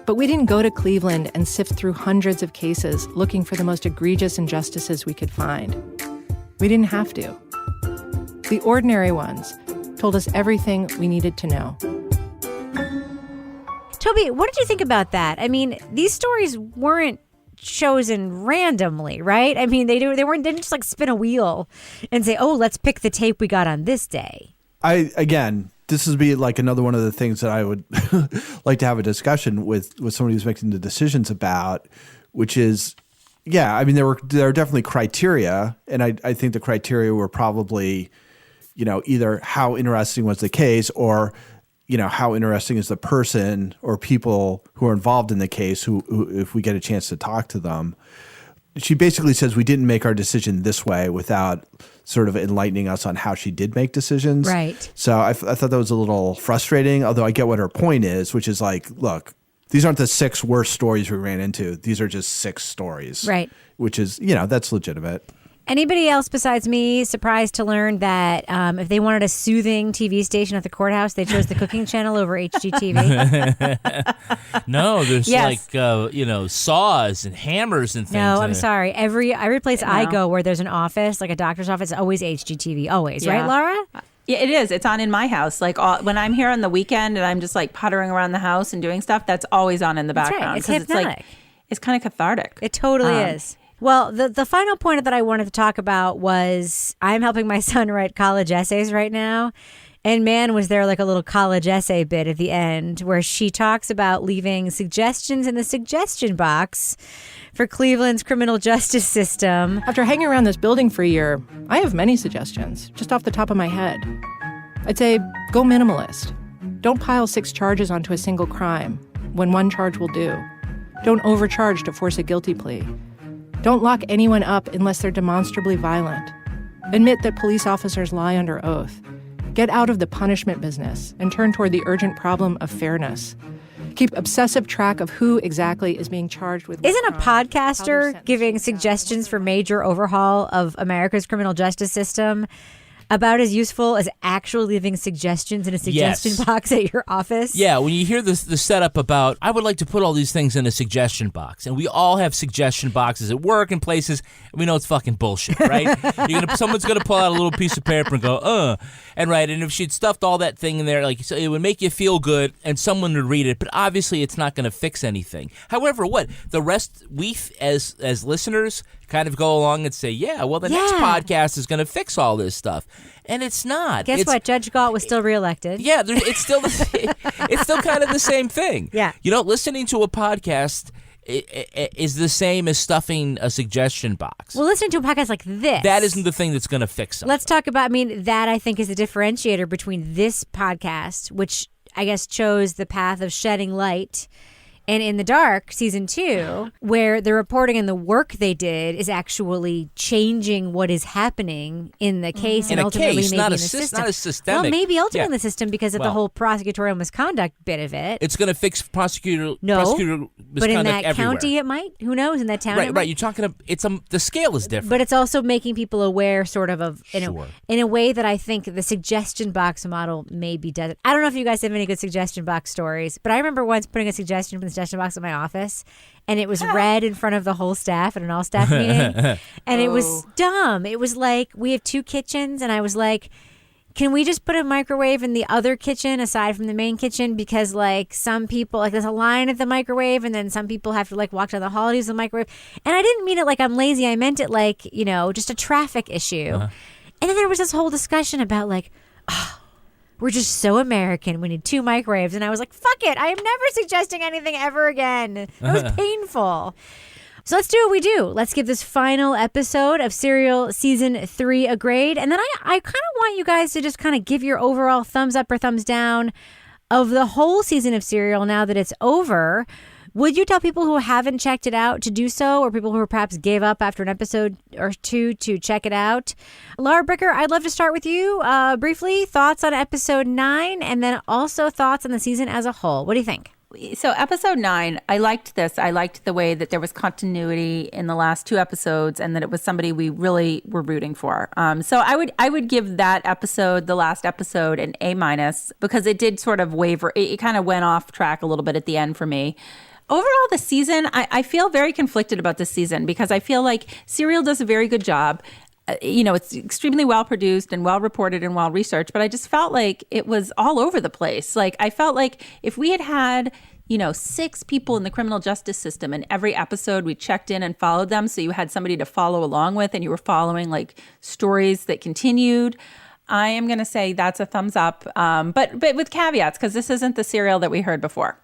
But we didn't go to Cleveland and sift through hundreds of cases looking for the most egregious injustices we could find. We didn't have to. The ordinary ones told us everything we needed to know. Toby, what did you think about that? These stories weren't chosen randomly, right? They didn't just spin a wheel and say, oh, let's pick the tape we got on this day. This would be like another one of the things that I would like to have a discussion with somebody who's making the decisions about, which is, there are definitely criteria, and I think the criteria were probably, either how interesting was the case or, how interesting is the person or people who are involved in the case who if we get a chance to talk to them. She basically says we didn't make our decision this way without sort of enlightening us on how she did make decisions. Right. So I thought that was a little frustrating, although I get what her point is, which is like, look, these aren't the 6 worst stories we ran into. These are just 6 stories. Right. Which is, that's legitimate. Anybody else besides me surprised to learn that if they wanted a soothing TV station at the courthouse, they chose the Cooking Channel over HGTV? No, there's saws and hammers and things. No, I'm sorry. Every place I go where there's an office, like a doctor's office, always HGTV. Always, right, Laura? Yeah, it is. It's on in my house. When I'm here on the weekend and I'm just puttering around the house and doing stuff, that's always on in the background. Right. It's hypnotic. It's kind of cathartic. It totally is. Well, the final point that I wanted to talk about was I'm helping my son write college essays right now. And man, was there a little college essay bit at the end where she talks about leaving suggestions in the suggestion box for Cleveland's criminal justice system. After hanging around this building for a year, I have many suggestions, just off the top of my head. I'd say go minimalist. Don't pile 6 charges onto a single crime when 1 charge will do. Don't overcharge to force a guilty plea. Don't lock anyone up unless they're demonstrably violent. Admit that police officers lie under oath. Get out of the punishment business and turn toward the urgent problem of fairness. Keep obsessive track of who exactly is being charged with. Isn't a podcaster giving suggestions for major overhaul of America's criminal justice system about as useful as actually leaving suggestions in a suggestion box at your office? Yeah, when you hear the setup about, I would like to put all these things in a suggestion box, and we all have suggestion boxes at work and places, and we know it's fucking bullshit, right? Someone's going to pull out a little piece of paper and go, and if she'd stuffed all that thing in there, so it would make you feel good, and someone would read it, but obviously it's not going to fix anything. However, the rest, we as listeners kind of go along and say, next podcast is going to fix all this stuff. And it's not. Guess what? Judge Galt was still reelected. Yeah, it's still it's still kind of the same thing. Yeah. Listening to a podcast is the same as stuffing a suggestion box. Well, listening to a podcast like this, that isn't the thing that's going to fix something. Let's talk about, that I think is the differentiator between this podcast, which I guess chose the path of shedding light And In the Dark, season 2, where the reporting and the work they did is actually changing what is happening in the case In and a ultimately case, maybe not in a the system. not a systemic. Well, maybe ultimately Yeah. in the system because of the Well, whole prosecutorial misconduct bit of it. It's going to fix prosecutor No, misconduct but in that everywhere. county it might. Who knows? In that town it Right, might. right. You're talking about the scale is different. But it's also making people aware sort of Sure. in a way that I think the suggestion box model maybe does it. I don't know if you guys have any good suggestion box stories, but I remember once putting a suggestion from the suggestion box in my office, and it was read in front of the whole staff at an all-staff meeting, and it was dumb. It was like, we have 2 kitchens, and I was like, can we just put a microwave in the other kitchen aside from the main kitchen? Because like some people, like there's a line at the microwave and then some people have to like walk down the hall to use the microwave. And I didn't mean it like I'm lazy. I meant it like, just a traffic issue. Uh-huh. And then there was this whole discussion about like, we're just so American. We need 2 microwaves. And I was like, fuck it. I am never suggesting anything ever again. It was painful. So let's do what we do. Let's give this final episode of Serial Season 3 a grade. And then I kind of want you guys to just kind of give your overall thumbs up or thumbs down of the whole season of Serial now that it's over. Would you tell people who haven't checked it out to do so, or people who perhaps gave up after an episode or 2 to check it out? Laura Bricker, I'd love to start with you. Briefly, thoughts on episode 9, and then also thoughts on the season as a whole. What do you think? So episode 9, I liked this. I liked the way that there was continuity in the last 2 episodes and that it was somebody we really were rooting for. So I would give that episode, the last episode, an A- because it did sort of waver. It kind of went off track a little bit at the end for me. Overall, the season, I feel very conflicted about this season because I feel like Serial does a very good job. It's extremely well produced and well reported and well researched, but I just felt like it was all over the place. Like I felt like if we had 6 people in the criminal justice system and every episode we checked in and followed them, so you had somebody to follow along with and you were following like stories that continued, I am going to say that's a thumbs up, but with caveats because this isn't the Serial that we heard before.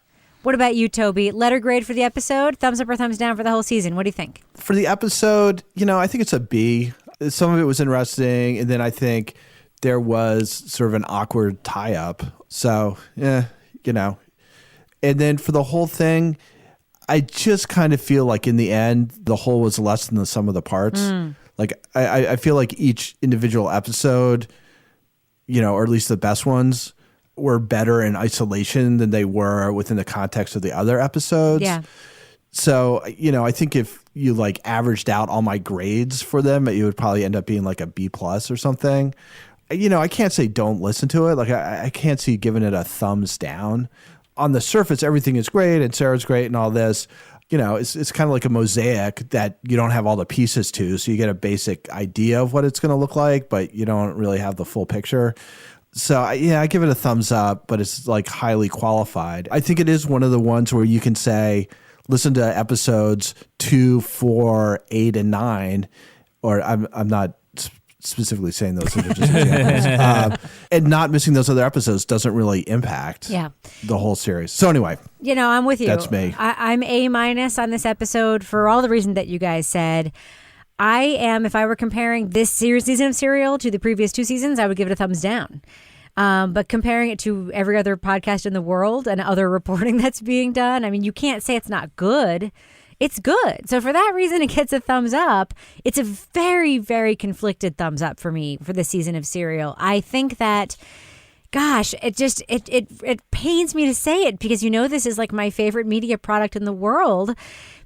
What about you, Toby? Letter grade for the episode? Thumbs up or thumbs down for the whole season? What do you think? For the episode, I think it's a B. Some of it was interesting, and then I think there was sort of an awkward tie-up. So, And then for the whole thing, I just kind of feel like in the end, the whole was less than the sum of the parts. Like, I feel like each individual episode, or at least the best ones, were better in isolation than they were within the context of the other episodes. Yeah. So, I think if you like averaged out all my grades for them, it would probably end up being like a B+ or something. I can't say don't listen to it. Like I can't see giving it a thumbs down. On the surface, everything is great and Sarah's great and all this. It's kind of like a mosaic that you don't have all the pieces to. So you get a basic idea of what it's going to look like, but you don't really have the full picture. So, I give it a thumbs up, but it's like highly qualified. I think it is one of the ones where you can say, listen to episodes 2, 4, 8, and 9, or I'm not specifically saying those are just examples. And not missing those other episodes doesn't really impact the whole series. So anyway, I'm with you. That's me. I'm A- on this episode for all the reasons that you guys said. I am, if I were comparing this season of Serial to the previous 2 seasons, I would give it a thumbs down. But comparing it to every other podcast in the world and other reporting that's being done, I mean, you can't say it's not good. It's good. So for that reason, it gets a thumbs up. It's a very, very conflicted thumbs up for me for this season of Serial. I think that, gosh, it pains me to say it because this is like my favorite media product in the world.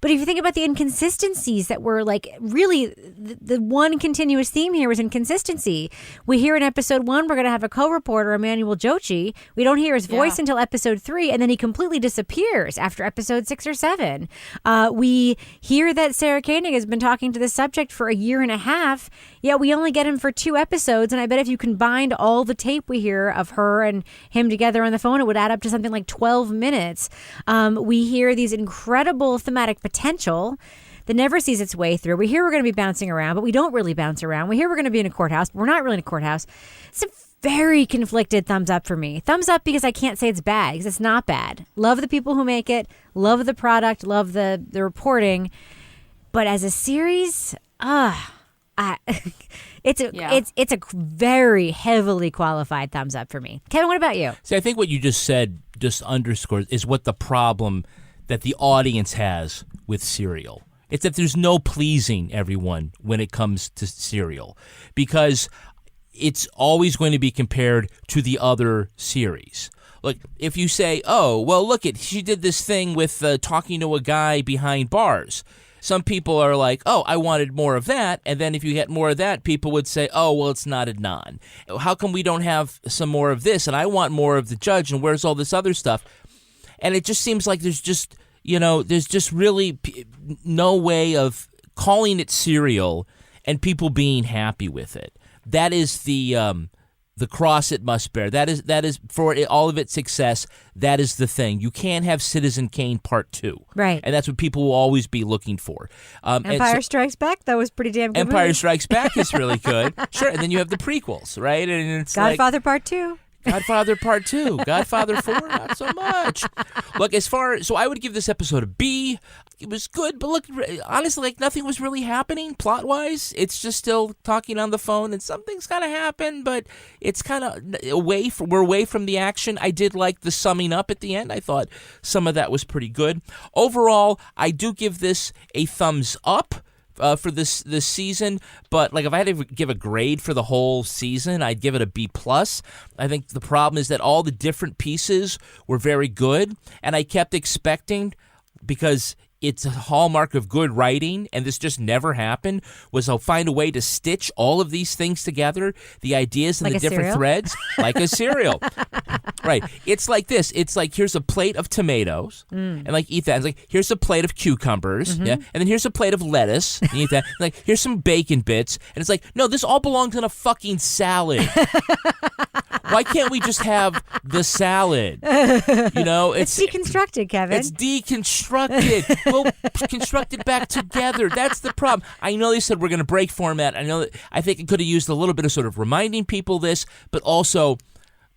But if you think about the inconsistencies that were like really the one continuous theme here was inconsistency. We hear in episode 1, we're going to have a co-reporter, Emmanuel Jochi. We don't hear his voice until episode 3, and then he completely disappears after episode 6 or 7. We hear that Sarah Koenig has been talking to the subject for a year and a half, yet we only get him for 2 episodes. And I bet if you combined all the tape we hear of her and him together on the phone, it would add up to something like 12 minutes. We hear these incredible thematic potential that never sees its way through. We hear we're going to be bouncing around, but we don't really bounce around. We hear we're going to be in a courthouse, but we're not really in a courthouse. It's a very conflicted thumbs up for me. Thumbs up because I can't say it's bad, because it's not bad. Love the people who make it, love the product, love the reporting. But as a series, it's a very heavily qualified thumbs up for me. Kevin, what about you? See, I think what you just said just underscores is what the problem that the audience has with Serial. It's that there's no pleasing everyone when it comes to Serial, because it's always going to be compared to the other series. Look, if you say, oh, well, look, she did this thing with talking to a guy behind bars. Some people are like, oh, I wanted more of that. And then if you get more of that, people would say, oh, well, it's not Adnan. How come we don't have some more of this? And I want more of the judge, and where's all this other stuff? And it just seems like there's just really no way of calling it Serial and people being happy with it. That is the cross it must bear. That is for all of its success. That is the thing. You can't have Citizen Kane Part 2. Right. And that's what people will always be looking for. Empire Strikes Back, that was pretty damn good. Empire movie. Strikes Back is really good. Sure. And then you have the prequels, right? And it's Godfather Part 2. Godfather Part 2. Godfather 4, not so much. Look, so I would give this episode a B. It was good, but look, honestly, like nothing was really happening plot-wise. It's just still talking on the phone, and something's kind of happened, but it's kind of we're away from the action. I did like the summing up at the end. I thought some of that was pretty good. Overall, I do give this a thumbs up. For this season, but like if I had to give a grade for the whole season, I'd give it a B+. I think the problem is that all the different pieces were very good, and I kept expecting, because it's a hallmark of good writing, and this just never happened, was I'll find a way to stitch all of these things together, the ideas and like the different cereal? threads, like a cereal. Right. It's like this. It's like, here's a plate of tomatoes, and like eat that. It's like, here's a plate of cucumbers, yeah, and then here's a plate of lettuce, and you eat that. Like, here's some bacon bits, and it's like, no, this all belongs in a fucking salad. Why can't we just have the salad? It's deconstructed, Kevin. It's deconstructed. We'll construct it back together. That's the problem. I know they said we're going to break format. I think it could have used a little bit of sort of reminding people this, but also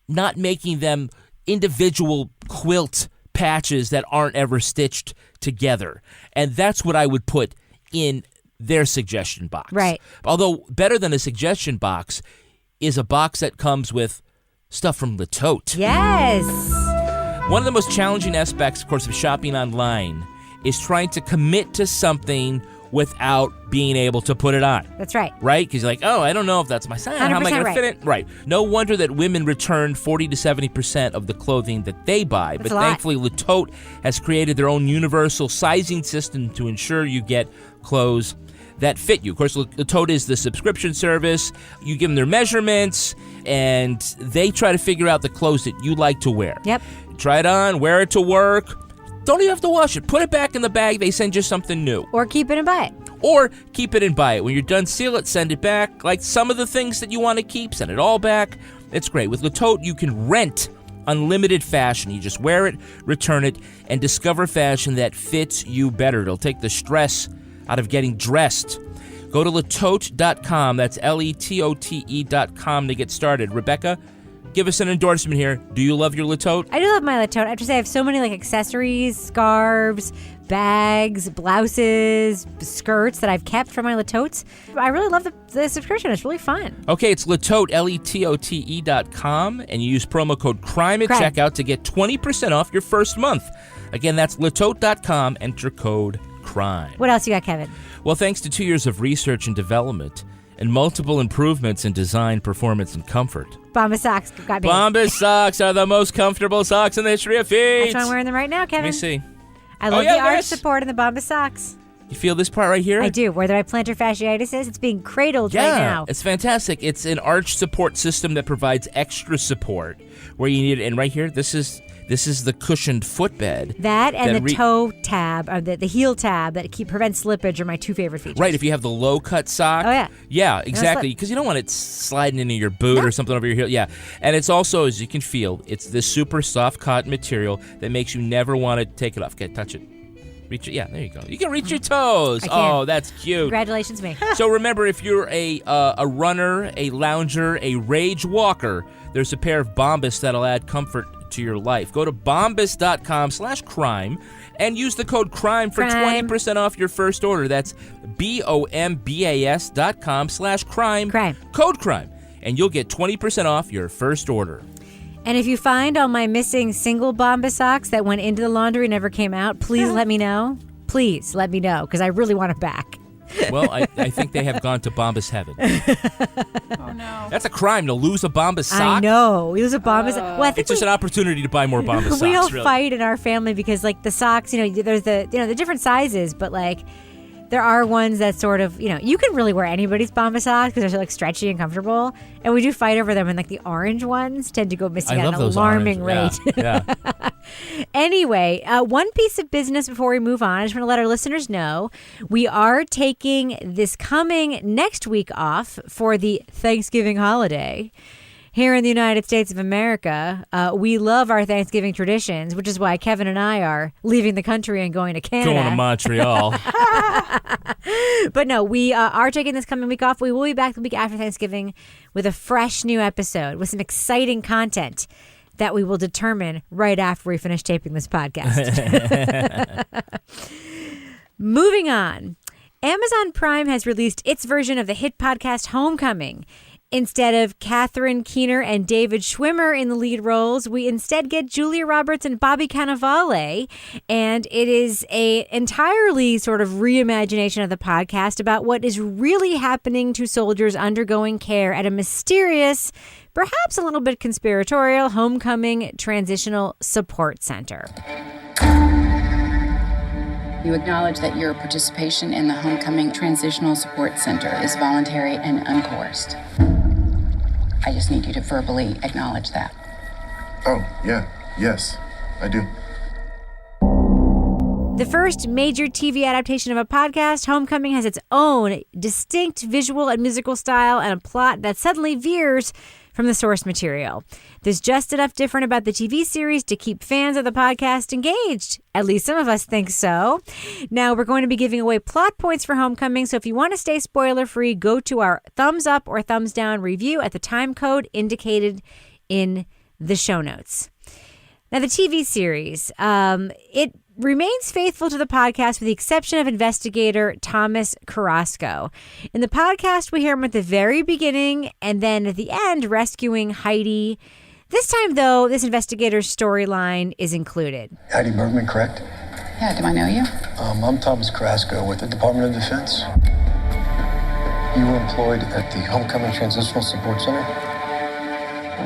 not making them individual quilt patches that aren't ever stitched together. And that's what I would put in their suggestion box. Right. Although better than a suggestion box is a box that comes with stuff from Le Tote. Yes. One of the most challenging aspects, of course, of shopping online is trying to commit to something without being able to put it on. That's right. Right? Because you're like, oh, I don't know if that's my size. How am I going to fit it? Right. No wonder that women return 40 to 70% of the clothing that they buy. That's but thankfully, Le Tote has created their own universal sizing system to ensure you get clothes that fit you. Of course, Le Tote is the subscription service. You give them their measurements, and they try to figure out the clothes that you like to wear. Yep. Try it on, wear it to work. Don't even have to wash it. Put it back in the bag. They send you something new. Or keep it and buy it. Or keep it and buy it. When you're done, seal it, send it back. Like some of the things that you want to keep, send it all back. It's great. With Le Tote, you can rent unlimited fashion. You just wear it, return it, and discover fashion that fits you better. It'll take the stress out of getting dressed. Go to letote.com. That's LETOTE.com to get started. Rebecca, give us an endorsement here. Do you love your Le Tote? I do love my Le Tote. I have to say, I have so many like accessories, scarves, bags, blouses, skirts that I've kept from my Le Totes. I really love the subscription. It's really fun. Okay, it's Letote, LETOTE.com, and you use promo code CRIME at checkout to get 20% off your first month. Again, that's letote.com. Enter code CRIME. What else you got, Kevin? Well, thanks to 2 years of research and development and multiple improvements in design, performance, and comfort, Bombas socks got me. Bombas socks are the most comfortable socks in the history of feet. That's why I'm wearing them right now, Kevin. Let me see. I love the arch support in the Bombas socks. You feel this part right here? I do. Where my plantar fasciitis is, it's being cradled right now. It's fantastic. It's an arch support system that provides extra support where you need it. And right here, this is the cushioned footbed. That and the toe tab, or the heel tab that prevents slippage are my two favorite features. Right, if you have the low-cut sock. Oh, yeah. Yeah, exactly, because you don't want it sliding into your boot or something over your heel. Yeah, and it's also, as you can feel, it's this super soft cotton material that makes you never want to take it off. Okay, touch it. Reach it. Yeah, there you go. You can reach your toes. I can. Oh, that's cute. Congratulations, me. So remember, if you're a runner, a lounger, a rage walker, there's a pair of Bombas that'll add comfort to your life. Go to bombas.com/crime and use the code CRIME for 20% off your first order. That's BOMBAS.com/crime. Crime. Code CRIME. And you'll get 20% off your first order. And if you find all my missing single Bombas socks that went into the laundry and never came out, please let me know. Please let me know, because I really want it back. Well, I think they have gone to Bombas heaven. Oh, no. That's a crime to lose a Bombas sock. I know. We lose a Bombas. Well, I think it's just an opportunity to buy more Bombas socks. We all really. fight in our family because, like, the socks, there's the different sizes, but, like, there are ones that sort of, you can really wear anybody's Bombas socks because they're, like, stretchy and comfortable. And we do fight over them, and, like, the orange ones tend to go missing at an alarming rate. Yeah. Anyway, one piece of business before we move on. I just want to let our listeners know we are taking this coming next week off for the Thanksgiving holiday. Here in the United States of America, we love our Thanksgiving traditions, which is why Kevin and I are leaving the country and going to Canada. Going to Montreal. But no, we are taking this coming week off. We will be back the week after Thanksgiving with a fresh new episode with some exciting content that we will determine right after we finish taping this podcast. Moving on, Amazon Prime has released its version of the hit podcast Homecoming. Instead of Catherine Keener and David Schwimmer in the lead roles, we instead get Julia Roberts and Bobby Cannavale. And it is a entirely sort of reimagination of the podcast about what is really happening to soldiers undergoing care at a mysterious, perhaps a little bit conspiratorial, homecoming transitional support center. You acknowledge that your participation in the Homecoming Transitional Support Center is voluntary and uncoerced. I just need you to verbally acknowledge that. Oh, yeah. Yes, I do. The first major TV adaptation of a podcast, Homecoming has its own distinct visual and musical style and a plot that suddenly veers from the source material. There's just enough different about the TV series to keep fans of the podcast engaged. At least some of us think so. Now, we're going to be giving away plot points for Homecoming, so if you want to stay spoiler-free, go to our thumbs up or thumbs down review at the time code indicated in the show notes. Now, the TV series, it remains faithful to the podcast with the exception of investigator Thomas Carrasco. In the podcast, we hear him at the very beginning and then at the end rescuing Heidi. This time, though, this investigator's storyline is included. Heidi Bergman, correct? Yeah, do I know you? I'm Thomas Carrasco with the Department of Defense. You were employed at the Homecoming Transitional Support Center.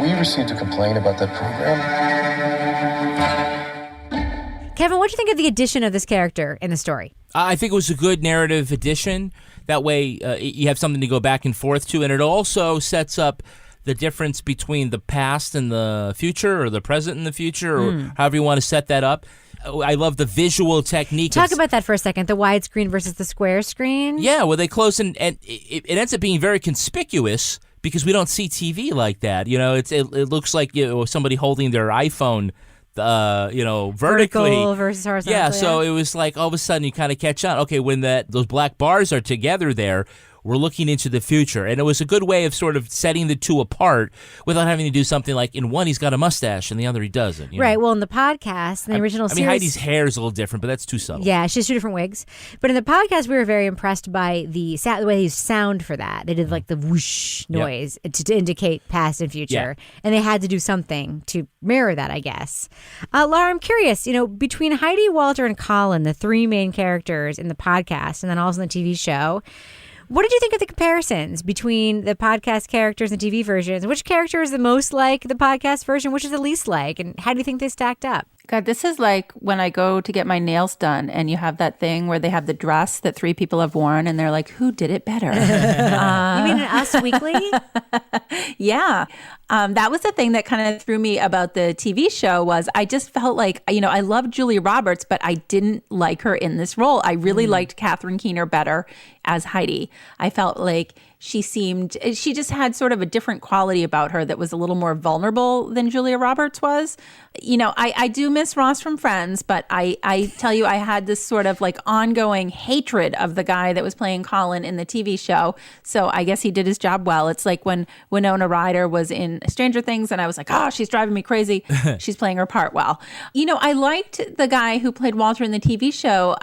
We received a complaint about that program. Kevin, what do you think of the addition of this character in the story? I think it was a good narrative addition. That way you have something to go back and forth to, and it also sets up the difference between the past and the future, or the present and the future, or however you want to set that up. I love the visual technique. Talk about that for a second, the widescreen versus the square screen. Yeah, well, they close, and it ends up being very conspicuous because we don't see TV like that. It looks like somebody holding their iPhone vertically. Vertical versus horizontal. Yeah, so it was like all of a sudden you kind of catch on. Okay, when those black bars are together there, we're looking into the future. And it was a good way of sort of setting the two apart without having to do something like in one he's got a mustache and the other he doesn't. Right, well, in the podcast, in the original series... Heidi's hair is a little different, but that's too subtle. Yeah, she has two different wigs. But in the podcast, we were very impressed by the way they used sound for that. They did like the whoosh noise to indicate past and future. Yeah. And they had to do something to mirror that, I guess. Laura, I'm curious, between Heidi, Walter, and Colin, the three main characters in the podcast and then also in the TV show, what did you think of the comparisons between the podcast characters and TV versions? Which character is the most like the podcast version? Which is the least like? And how do you think they stacked up? God, this is like when I go to get my nails done and you have that thing where they have the dress that three people have worn and they're like, who did it better? You mean in Us Weekly? Yeah. That was the thing that kind of threw me about the TV show was I just felt like, I loved Julia Roberts, but I didn't like her in this role. I really liked Catherine Keener better as Heidi. I felt like she just had sort of a different quality about her that was a little more vulnerable than Julia Roberts was. I do miss Ross from Friends, but I tell you, I had this sort of like ongoing hatred of the guy that was playing Colin in the TV show. So I guess he did his job well. It's like when Winona Ryder was in Stranger Things and I was like, oh, she's driving me crazy. She's playing her part well. I liked the guy who played Walter in the TV show.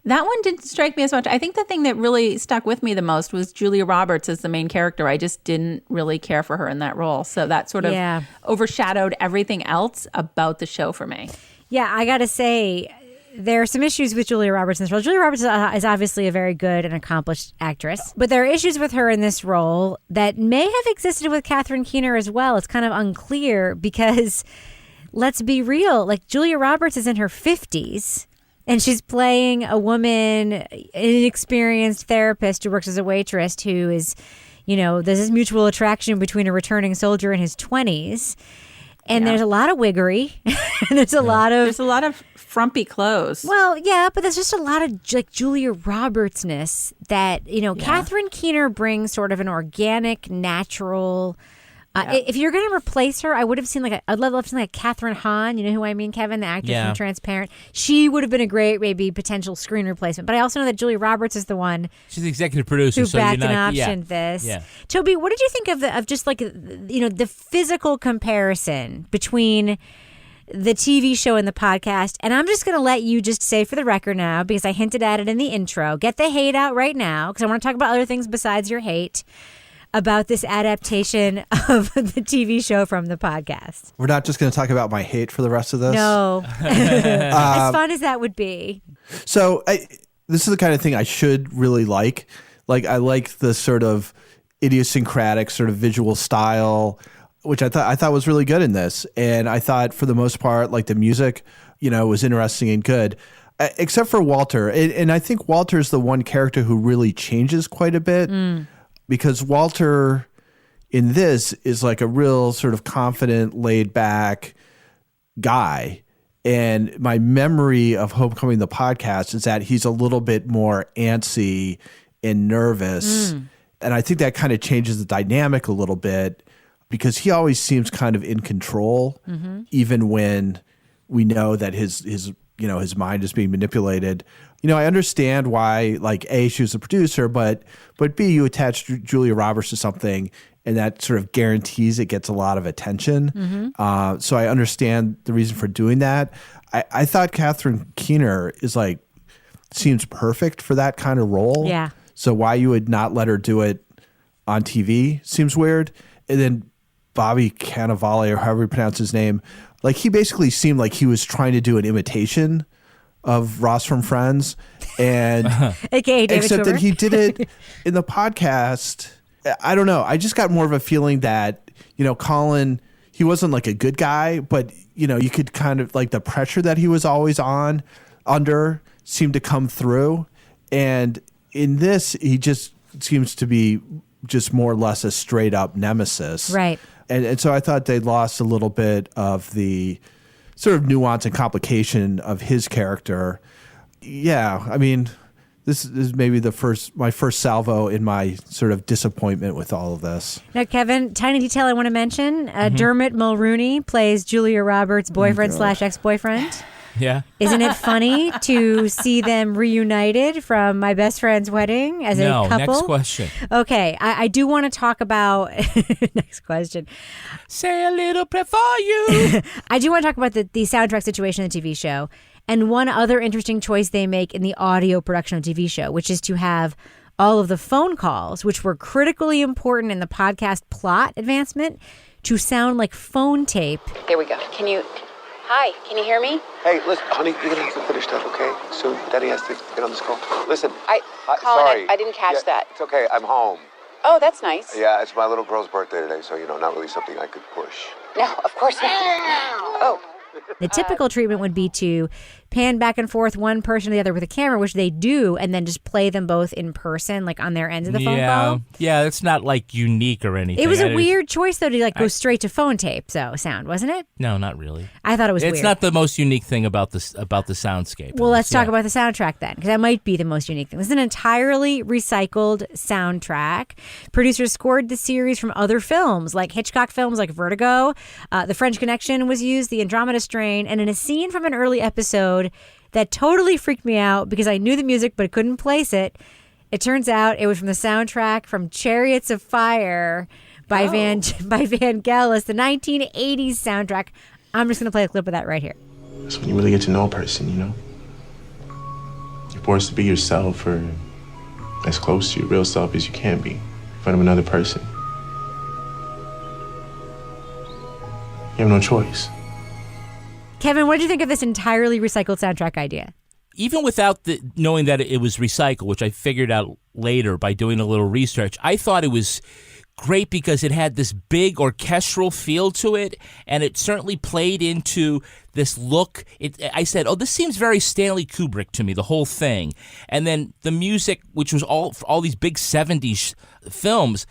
That one didn't strike me as much. I think the thing that really stuck with me the most was Julia Roberts as the main character. I just didn't really care for her in that role. So that sort of overshadowed everything else about the show for me. Yeah, I got to say, there are some issues with Julia Roberts in this role. Julia Roberts is obviously a very good and accomplished actress, but there are issues with her in this role that may have existed with Catherine Keener as well. It's kind of unclear because, let's be real, like Julia Roberts is in her 50s. And she's playing a woman, an inexperienced therapist who works as a waitress who is, there's this mutual attraction between a returning soldier in his 20s. And there's a lot of wiggery. And there's a lot of frumpy clothes. Well, yeah, but there's just a lot of like Julia Roberts-ness that, Catherine Keener brings sort of an organic, natural. If you're going to replace her, I would have seen I'd love to see like Catherine Hahn. You know who I mean, Kevin, the actress from Transparent. She would have been a great, maybe potential screen replacement. But I also know that Julia Roberts is the one. She's the executive producer, who so backed you're not, and optioned this. Yeah. Toby, what did you think of just like the physical comparison between the TV show and the podcast? And I'm just going to let you just say for the record now, because I hinted at it in the intro. Get the hate out right now, because I want to talk about other things besides your hate about this adaptation of the TV show from the podcast. We're not just going to talk about my hate for the rest of this. No. As fun as that would be. So this is the kind of thing I should really like. Like, I like the sort of idiosyncratic sort of visual style, which I thought was really good in this. And I thought for the most part, like the music, was interesting and good. Except for Walter. And I think Walter's the one character who really changes quite a bit. Because Walter in this is like a real sort of confident, laid back guy. And my memory of Homecoming, the podcast, is that he's a little bit more antsy and nervous. And I think that kind of changes the dynamic a little bit because he always seems kind of in control, even when we know that his mind is being manipulated. I understand why, like, A, she was a producer, but B, you attach Julia Roberts to something, and that sort of guarantees it gets a lot of attention. So I understand the reason for doing that. I thought Catherine Keener seems perfect for that kind of role. Yeah. So why you would not let her do it on TV seems weird. And then Bobby Cannavale, or however you pronounce his name, like, he basically seemed like he was trying to do an imitation of Ross from Friends, and AKA David except Schwimmer. that he did it in the podcast. I don't know. I just got more of a feeling that, Colin, he wasn't like a good guy, but, you could kind of like the pressure that he was always under seemed to come through. And in this, he just seems to be just more or less a straight up nemesis. Right. And so I thought they lost a little bit of the sort of nuance and complication of his character. Yeah, I mean, this is maybe my first salvo in my sort of disappointment with all of this. Now, Kevin, tiny detail I want to mention. Dermot Mulrooney plays Julia Roberts' boyfriend / ex-boyfriend. Yeah. Isn't it funny to see them reunited from My Best Friend's Wedding as a couple? Next question. Okay, I do want to talk about next question. Say a little prayer for you. I do want to talk about the soundtrack situation in the TV show, and one other interesting choice they make in the audio production of the TV show, which is to have all of the phone calls, which were critically important in the podcast plot advancement, to sound like phone tape. There we go. Hi, can you hear me? Hey, listen, honey, you're gonna have to finish that, okay? Soon, Daddy has to get on this call. Listen, Colin, sorry. I didn't catch that. It's okay, I'm home. Oh, that's nice. Yeah, it's my little girl's birthday today, so, not really something I could push. No, of course not. Oh. The typical treatment would be to pan back and forth one person to the other with a camera, which they do, and then just play them both in person, like on their ends of the phone call. Yeah, it's not like unique or anything. It was a weird choice, though, to go straight to phone tape sound, wasn't it? No, not really. I thought it was weird. It's not the most unique thing about the soundscape. Well, let's talk about the soundtrack then, because that might be the most unique thing. This is an entirely recycled soundtrack. Producers scored the series from other films, like Hitchcock films like Vertigo. The French Connection was used, the Andromeda Strain, and in a scene from an early episode that totally freaked me out because I knew the music but couldn't place it. It turns out it was from the soundtrack from Chariots of Fire by Vangelis, the 1980s soundtrack. I'm just going to play a clip of that right here. That's when you really get to know a person, You forced to be yourself or as close to your real self as you can be in front of another person. You have no choice. Kevin, what did you think of this entirely recycled soundtrack idea? Even without knowing that it was recycled, which I figured out later by doing a little research, I thought it was great because it had this big orchestral feel to it, and it certainly played into this look. I said, this seems very Stanley Kubrick to me, the whole thing. And then the music, which was all these big 70s films,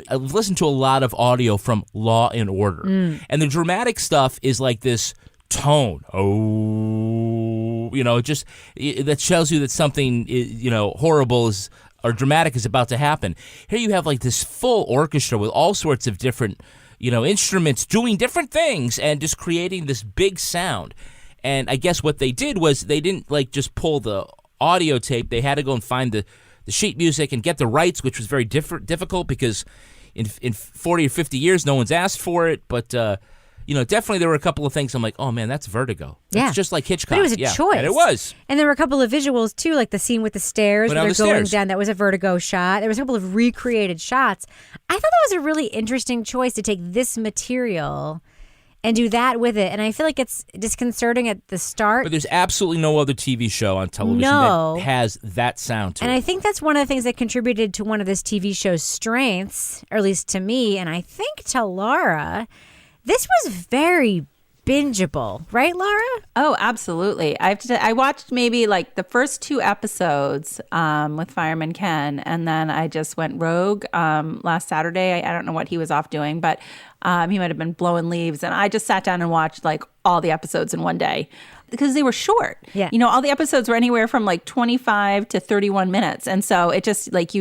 I've listened to a lot of audio from Law and Order. And the dramatic stuff is like this tone. That tells you that something, horrible is or dramatic is about to happen. Here you have like this full orchestra with all sorts of different, instruments doing different things and just creating this big sound. And I guess what they did was they didn't like just pull the audio tape. They had to go and find the sheet music and get the rights, which was very difficult because in 40 or 50 years, no one's asked for it. But, definitely there were a couple of things I'm like, oh man, that's Vertigo. That's just like Hitchcock. But it was a choice. And it was. And there were a couple of visuals too, like the scene with the stairs where they're going down. That was a Vertigo shot. There was a couple of recreated shots. I thought that was a really interesting choice to take this material and do that with it. And I feel like it's disconcerting at the start. But there's absolutely no other TV show on television that has that sound to it. And I think that's one of the things that contributed to one of this TV show's strengths, or at least to me, and I think to Laura. This was very bingeable, right, Laura? Oh, absolutely. I watched maybe like the first 2 episodes with Fireman Ken, and then I just went rogue last Saturday. I don't know what he was off doing, but he might have been blowing leaves, and I just sat down and watched like all the episodes in one day because they were short. Yeah. All the episodes were anywhere from like 25 to 31 minutes, and so it just like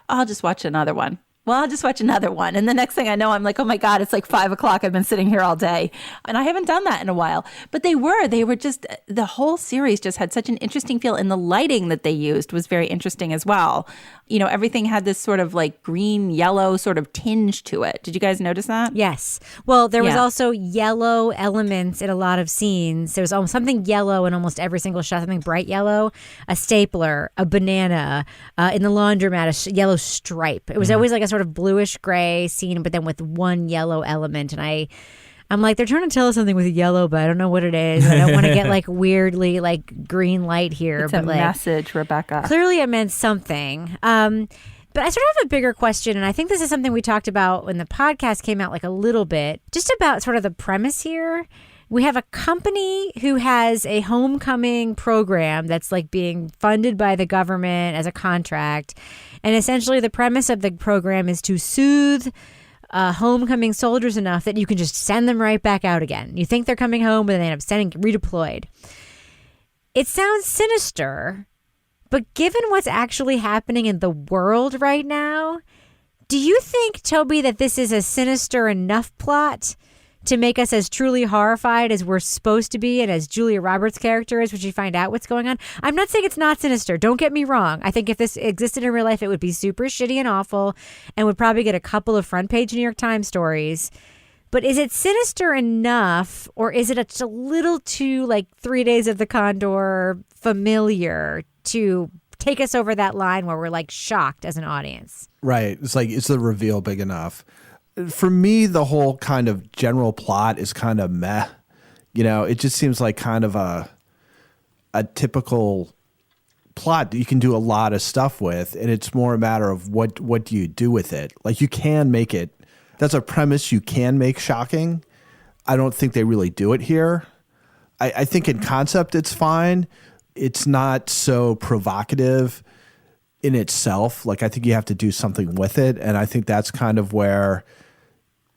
I'll just watch another one. Well, I'll just watch another one. And the next thing I know, I'm like, oh my God, it's like 5 o'clock. I've been sitting here all day. And I haven't done that in a while. But they were just, the whole series just had such an interesting feel. And the lighting that they used was very interesting as well. Everything had this sort of like green, yellow sort of tinge to it. Did you guys notice that? Yes. Well, there was also yellow elements in a lot of scenes. There was almost something yellow in almost every single shot, something bright yellow, a stapler, a banana, in the laundromat, a yellow stripe. It was always like a sort of bluish gray scene, but then with one yellow element. And I'm like, they're trying to tell us something with yellow, but I don't know what it is. I don't want to get like weirdly like green light here. It's but a like, message, Rebecca. Clearly it meant something. But I sort of have a bigger question, and I think this is something we talked about when the podcast came out like a little bit, just about sort of the premise here. We have a company who has a homecoming program that's like being funded by the government as a contract. And essentially the premise of the program is to soothe homecoming soldiers enough that you can just send them right back out again. You think they're coming home, but then they end up redeployed. It sounds sinister, but given what's actually happening in the world right now, do you think, Toby, that this is a sinister enough plot to make us as truly horrified as we're supposed to be and as Julia Roberts' character is when you find out what's going on? I'm not saying it's not sinister. Don't get me wrong. I think if this existed in real life, it would be super shitty and awful and would probably get a couple of front-page New York Times stories. But is it sinister enough, or is it a little too, like, 3 Days of the Condor familiar to take us over that line where we're, like, shocked as an audience? Right. It's like, is the reveal big enough? For me, the whole kind of general plot is kind of meh. It just seems like kind of a typical plot that you can do a lot of stuff with, and it's more a matter of what do you do with it. Like, you can make it. That's a premise you can make shocking. I don't think they really do it here. I think in concept it's fine. It's not so provocative in itself. Like, I think you have to do something with it, and I think that's kind of where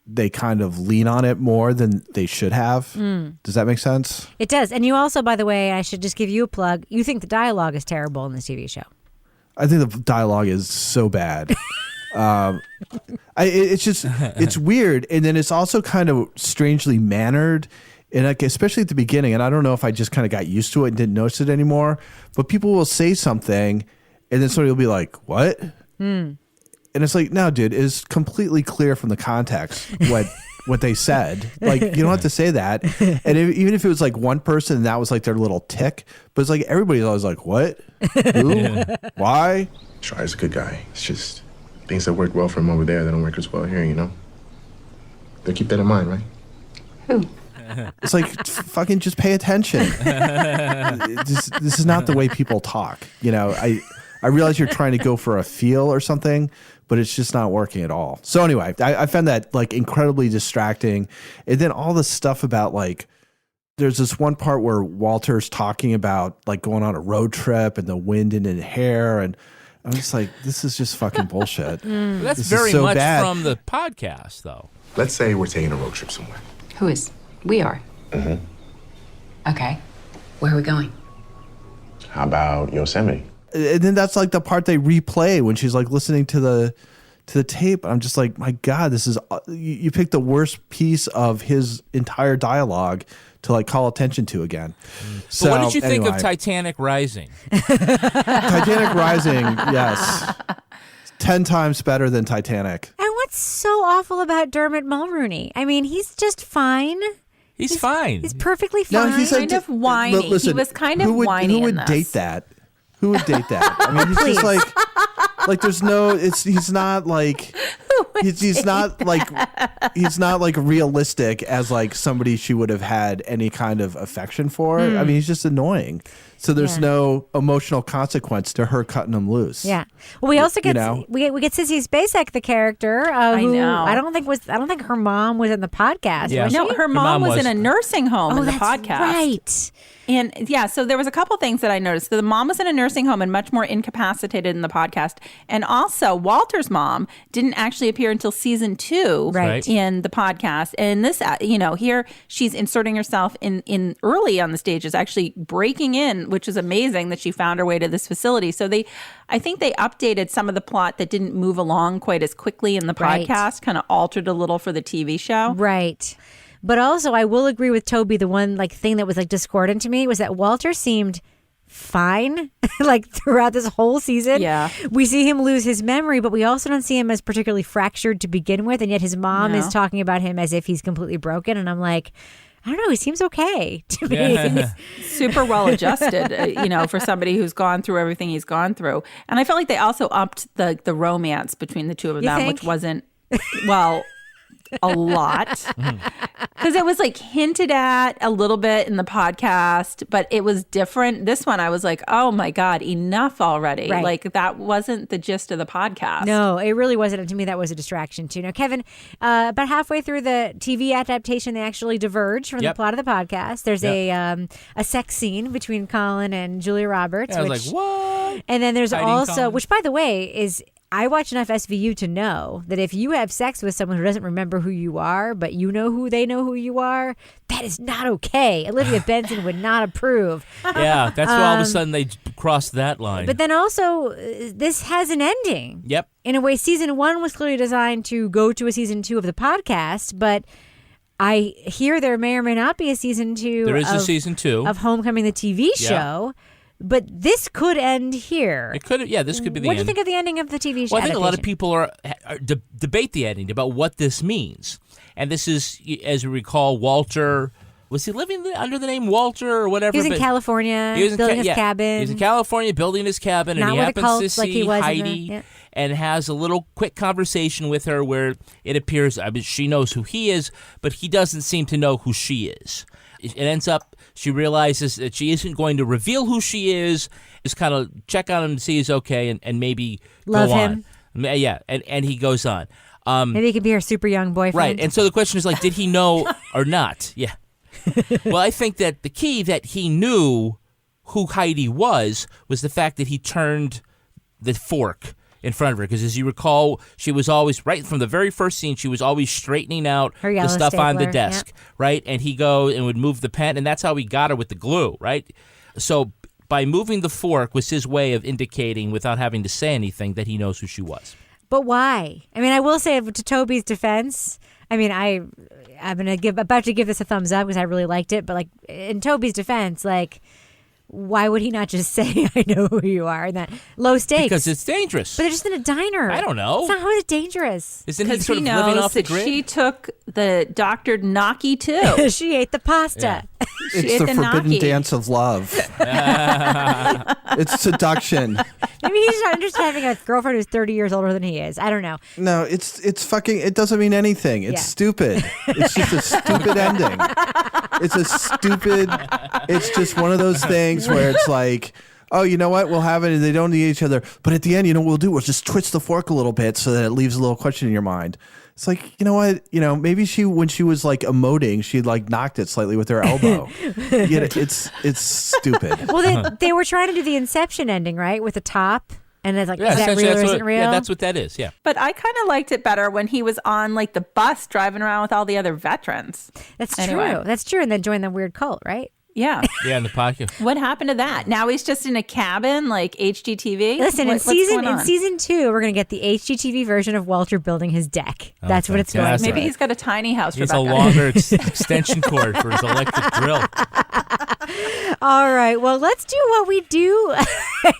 they kind of lean on it more than they should have. Does that make sense? It does. And you also, by the way, I should just give you a plug, you think the dialogue is terrible in this TV show. I think the dialogue is so bad. It's weird. And then it's also kind of strangely mannered. And like, especially at the beginning, and I don't know if I just kind of got used to it and didn't notice it anymore, but people will say something and then somebody will be like, what? And it's like, no, dude, it's completely clear from the context what they said. Like, you don't have to say that. And even if it was like one person and that was like their little tick, but it's like everybody's always like, what? Who? Why? Try's a good guy. It's just things that work well for him over there that don't work as well here, you know? They keep that in mind, right? Who? It's like, fucking just pay attention. This is not the way people talk. You know, I realize you're trying to go for a feel or something, but it's just not working at all. So anyway, I found that like incredibly distracting. And then all the stuff about like, there's this one part where Walter's talking about like going on a road trip and the wind in his hair. And I'm just like, this is just fucking bullshit. But that's This is very so much bad. from the podcast, though. Let's say we're taking a road trip somewhere. Who is? We are. Mm-hmm. Okay. Where are we going? How about Yosemite? And then that's like the part they replay when she's like listening to the tape. I'm just like, my God, this is, you picked the worst piece of his entire dialogue to like call attention to again. So what did you think of Titanic Rising? Titanic Rising, yes. 10 times better than Titanic. And what's so awful about Dermot Mulroney? I mean, he's just fine. He's fine. He's perfectly fine. No, he's kind of whiny. He was kind of whiny Who would in this. date that? Who would date that? I mean, he's just like there's no. He's not like he's not like realistic as like somebody she would have had any kind of affection for. I mean, he's just annoying. So there's no emotional consequence to her cutting him loose. Yeah. Well, we also get You know? we get Sissy Spacek, the character. Who know. I don't think her mom was in the podcast. Yeah. Was No, she? her mom was in a nursing home in the that's podcast. Right. And yeah, so there was a couple things that I noticed. The mom was in a nursing home and much more incapacitated in the podcast. And also, Walter's mom didn't actually appear until season 2 Right. in the podcast. And this, here she's inserting herself in early on the stages, actually breaking in, which is amazing that she found her way to this facility. So I think they updated some of the plot that didn't move along quite as quickly in the Right. podcast, kind of altered a little for the TV show. Right. But also, I will agree with Toby. The one like thing that was like discordant to me was that Walter seemed fine like throughout this whole season. Yeah. We see him lose his memory, but we also don't see him as particularly fractured to begin with. And yet his mom is talking about him as if he's completely broken. And I'm like, I don't know. He seems okay to me. Yeah. Super well adjusted, for somebody who's gone through everything he's gone through. And I felt like they also upped the romance between the two of You them, think? which wasn't, well, a lot. Because it was like hinted at a little bit in the podcast, but it was different. This one, I was like, oh my God, enough already. Right. Like that wasn't the gist of the podcast. No, it really wasn't. And to me, that was a distraction too. Now, Kevin, about halfway through the TV adaptation, they actually diverge from the plot of the podcast. There's a sex scene between Colin and Julia Roberts. I was like, what? And then there's Hiding also, Colin. which by the way is, I watch enough SVU to know that if you have sex with someone who doesn't remember who you are, but you know who they know who you are, that is not okay. Olivia Benson would not approve. Yeah, that's why all of a sudden they crossed that line. But then also, this has an ending. Yep. In a way, season 1 was clearly designed to go to a season 2 of the podcast, but I hear there may or may not be a season 2. There is a season 2 of Homecoming, the TV show. But this could end here. It could, this could be the What do you end. think of the ending of the TV show? Well, I think a lot of people are debate the ending about what this means. And this is, as we recall, Walter, was he living under the name Walter or whatever? He was in California, building his cabin. He was in California building his cabin, Not and he with a happens cult to see like he was in Heidi and has a little quick conversation with her where it appears she knows who he is, but he doesn't seem to know who she is. It ends up, she realizes that she isn't going to reveal who she is, just kind of check on him and see he's okay and maybe Love go him. on. Yeah, and he goes on. Maybe he could be her super young boyfriend. Right, and so the question is, like, did he know or not? Yeah. Well, I think that the key that he knew who Heidi was the fact that he turned the fork in front of her. Because as you recall, she was always, right from the very first scene, she was always straightening out her the yellow stuff on the stapler, desk, right? And he go and would move the pen, and that's how he got her with the glue, right? So by moving the fork was his way of indicating, without having to say anything, that he knows who she was. But why? I mean, I will say to Toby's defense, I mean, I'm about to give this a thumbs up because I really liked it. But like in Toby's defense, like, why would he not just say, I know who you are? And that low stakes. Because it's dangerous. But they're just in a diner. I don't know. It's not how it's dangerous. Isn't he Because sort he of living knows off the that grid? she took the doctored gnocchi too. She ate the pasta. It's the forbidden gnocchi. dance of love. It's seduction. Maybe he's not interested in having a girlfriend who's 30 years older than he is. I don't know. No, it's fucking. It doesn't mean anything. It's stupid. It's just a stupid ending. It's a stupid. It's just one of those things where it's like, oh, you know what? We'll have it, and they don't need each other. But at the end, you know what we'll do? We'll just twist the fork a little bit so that it leaves a little question in your mind. It's like, you know what? You know, maybe when she was like emoting, she like knocked it slightly with her elbow. You know, it's stupid. Well, they were trying to do the Inception ending, right? With the top. And it's like, is that real or isn't real? Yeah, that's what that is, yeah. But I kind of liked it better when he was on like the bus driving around with all the other veterans. That's true. That's true. And then join the weird cult, right? Yeah. Yeah, in the pocket. What happened to that? Now he's just in a cabin like HGTV? Listen, What's in going on? season 2, we're going to get the HGTV version of Walter building his deck. Oh, That's what it's going to fantastic. Maybe he's got a tiny house, He needs Rebecca. a longer extension cord for his electric drill. All right. Well, let's do what we do.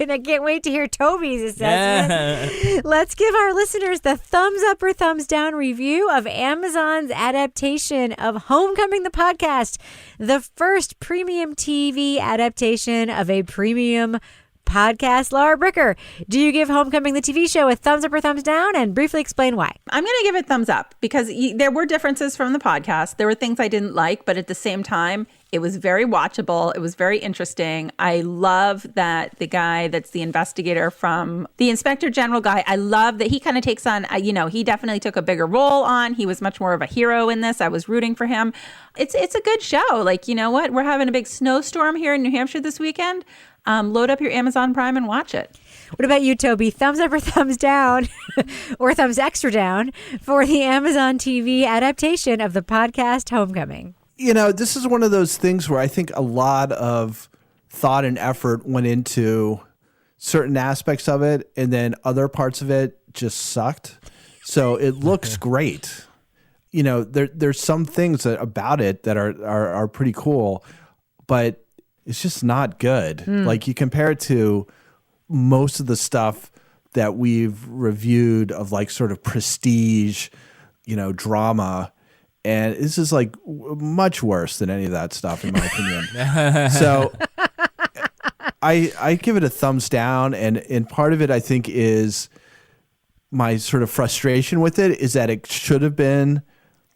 And I can't wait to hear Toby's assessment. Let's give our listeners the thumbs up or thumbs down review of Amazon's adaptation of Homecoming the Podcast, the first premium TV adaptation of a premium podcast. Laura Bricker, do you give Homecoming the TV show a thumbs up or thumbs down, and briefly explain why? I'm going to give it thumbs up because there were differences from the podcast. There were things I didn't like, but at the same time, it was very watchable. It was very interesting. I love that the guy that's the investigator from the Inspector General guy, I love that he kind of takes on, he definitely took a bigger role on. He was much more of a hero in this. I was rooting for him. It's a good show. Like, you know what? We're having a big snowstorm here in New Hampshire this weekend. Load up your Amazon Prime and watch it. What about you, Toby? Thumbs up or thumbs down, or thumbs extra down for the Amazon TV adaptation of the podcast Homecoming? You know, this is one of those things where I think a lot of thought and effort went into certain aspects of it, and then other parts of it just sucked. So it looks great. You know, there's some things about it that are pretty cool, but it's just not good. Like, you compare it to most of the stuff that we've reviewed of like sort of prestige, you know, drama. And this is like much worse than any of that stuff, in my opinion. So I give it a thumbs down. And part of it, I think, is my sort of frustration with it is that it should have been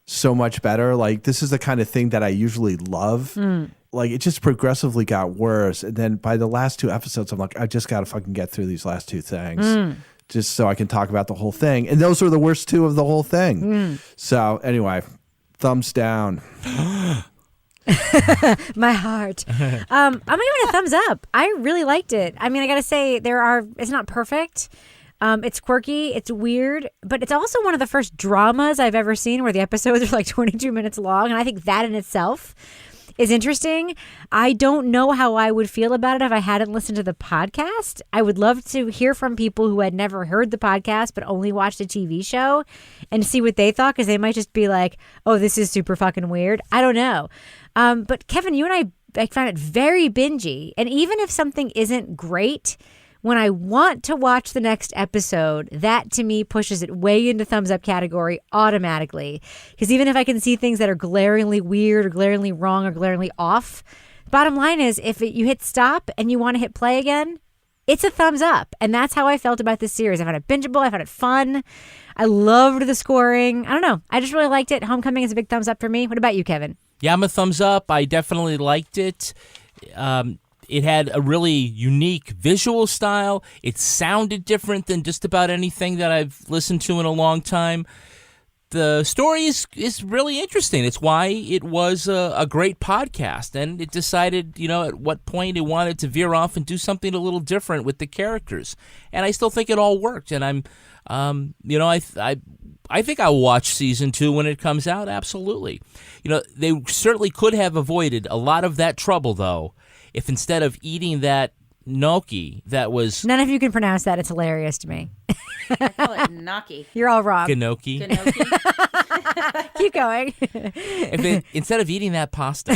so much better. Like, this is the kind of thing that I usually love. Like, it just progressively got worse. And then by the last 2 episodes, I'm like, I just got to fucking get through these last 2 things just so I can talk about the whole thing. And those are the worst 2 of the whole thing. So anyway, thumbs down. My heart. I'm going to give it a thumbs up. I really liked it. I mean, I got to say, it's not perfect. It's quirky, it's weird, but it's also one of the first dramas I've ever seen where the episodes are like 22 minutes long. And I think that in itself is interesting. I don't know how I would feel about it if I hadn't listened to the podcast. I would love to hear from people who had never heard the podcast but only watched the TV show and see what they thought, because they might just be like, oh, this is super fucking weird. I don't know. But Kevin, you and I found it very bingey. And even if something isn't great, when I want to watch the next episode, that to me pushes it way into thumbs up category automatically. Because even if I can see things that are glaringly weird or glaringly wrong or glaringly off, bottom line is if you hit stop and you want to hit play again, it's a thumbs up. And that's how I felt about this series. I found it bingeable. I found it fun. I loved the scoring. I don't know. I just really liked it. Homecoming is a big thumbs up for me. What about you, Kevin? Yeah, I'm a thumbs up. I definitely liked it. It had a really unique visual style. It sounded different than just about anything that I've listened to in a long time. The story is really interesting. It's why it was a great podcast. And it decided, at what point it wanted to veer off and do something a little different with the characters. And I still think it all worked. And I think I'll watch season 2 when it comes out. Absolutely. They certainly could have avoided a lot of that trouble, though, if instead of eating that gnocchi that was... None of you can pronounce that. It's hilarious to me. I call it gnocchi. You're all wrong. Gnocchi. Keep going. Instead of eating that pasta,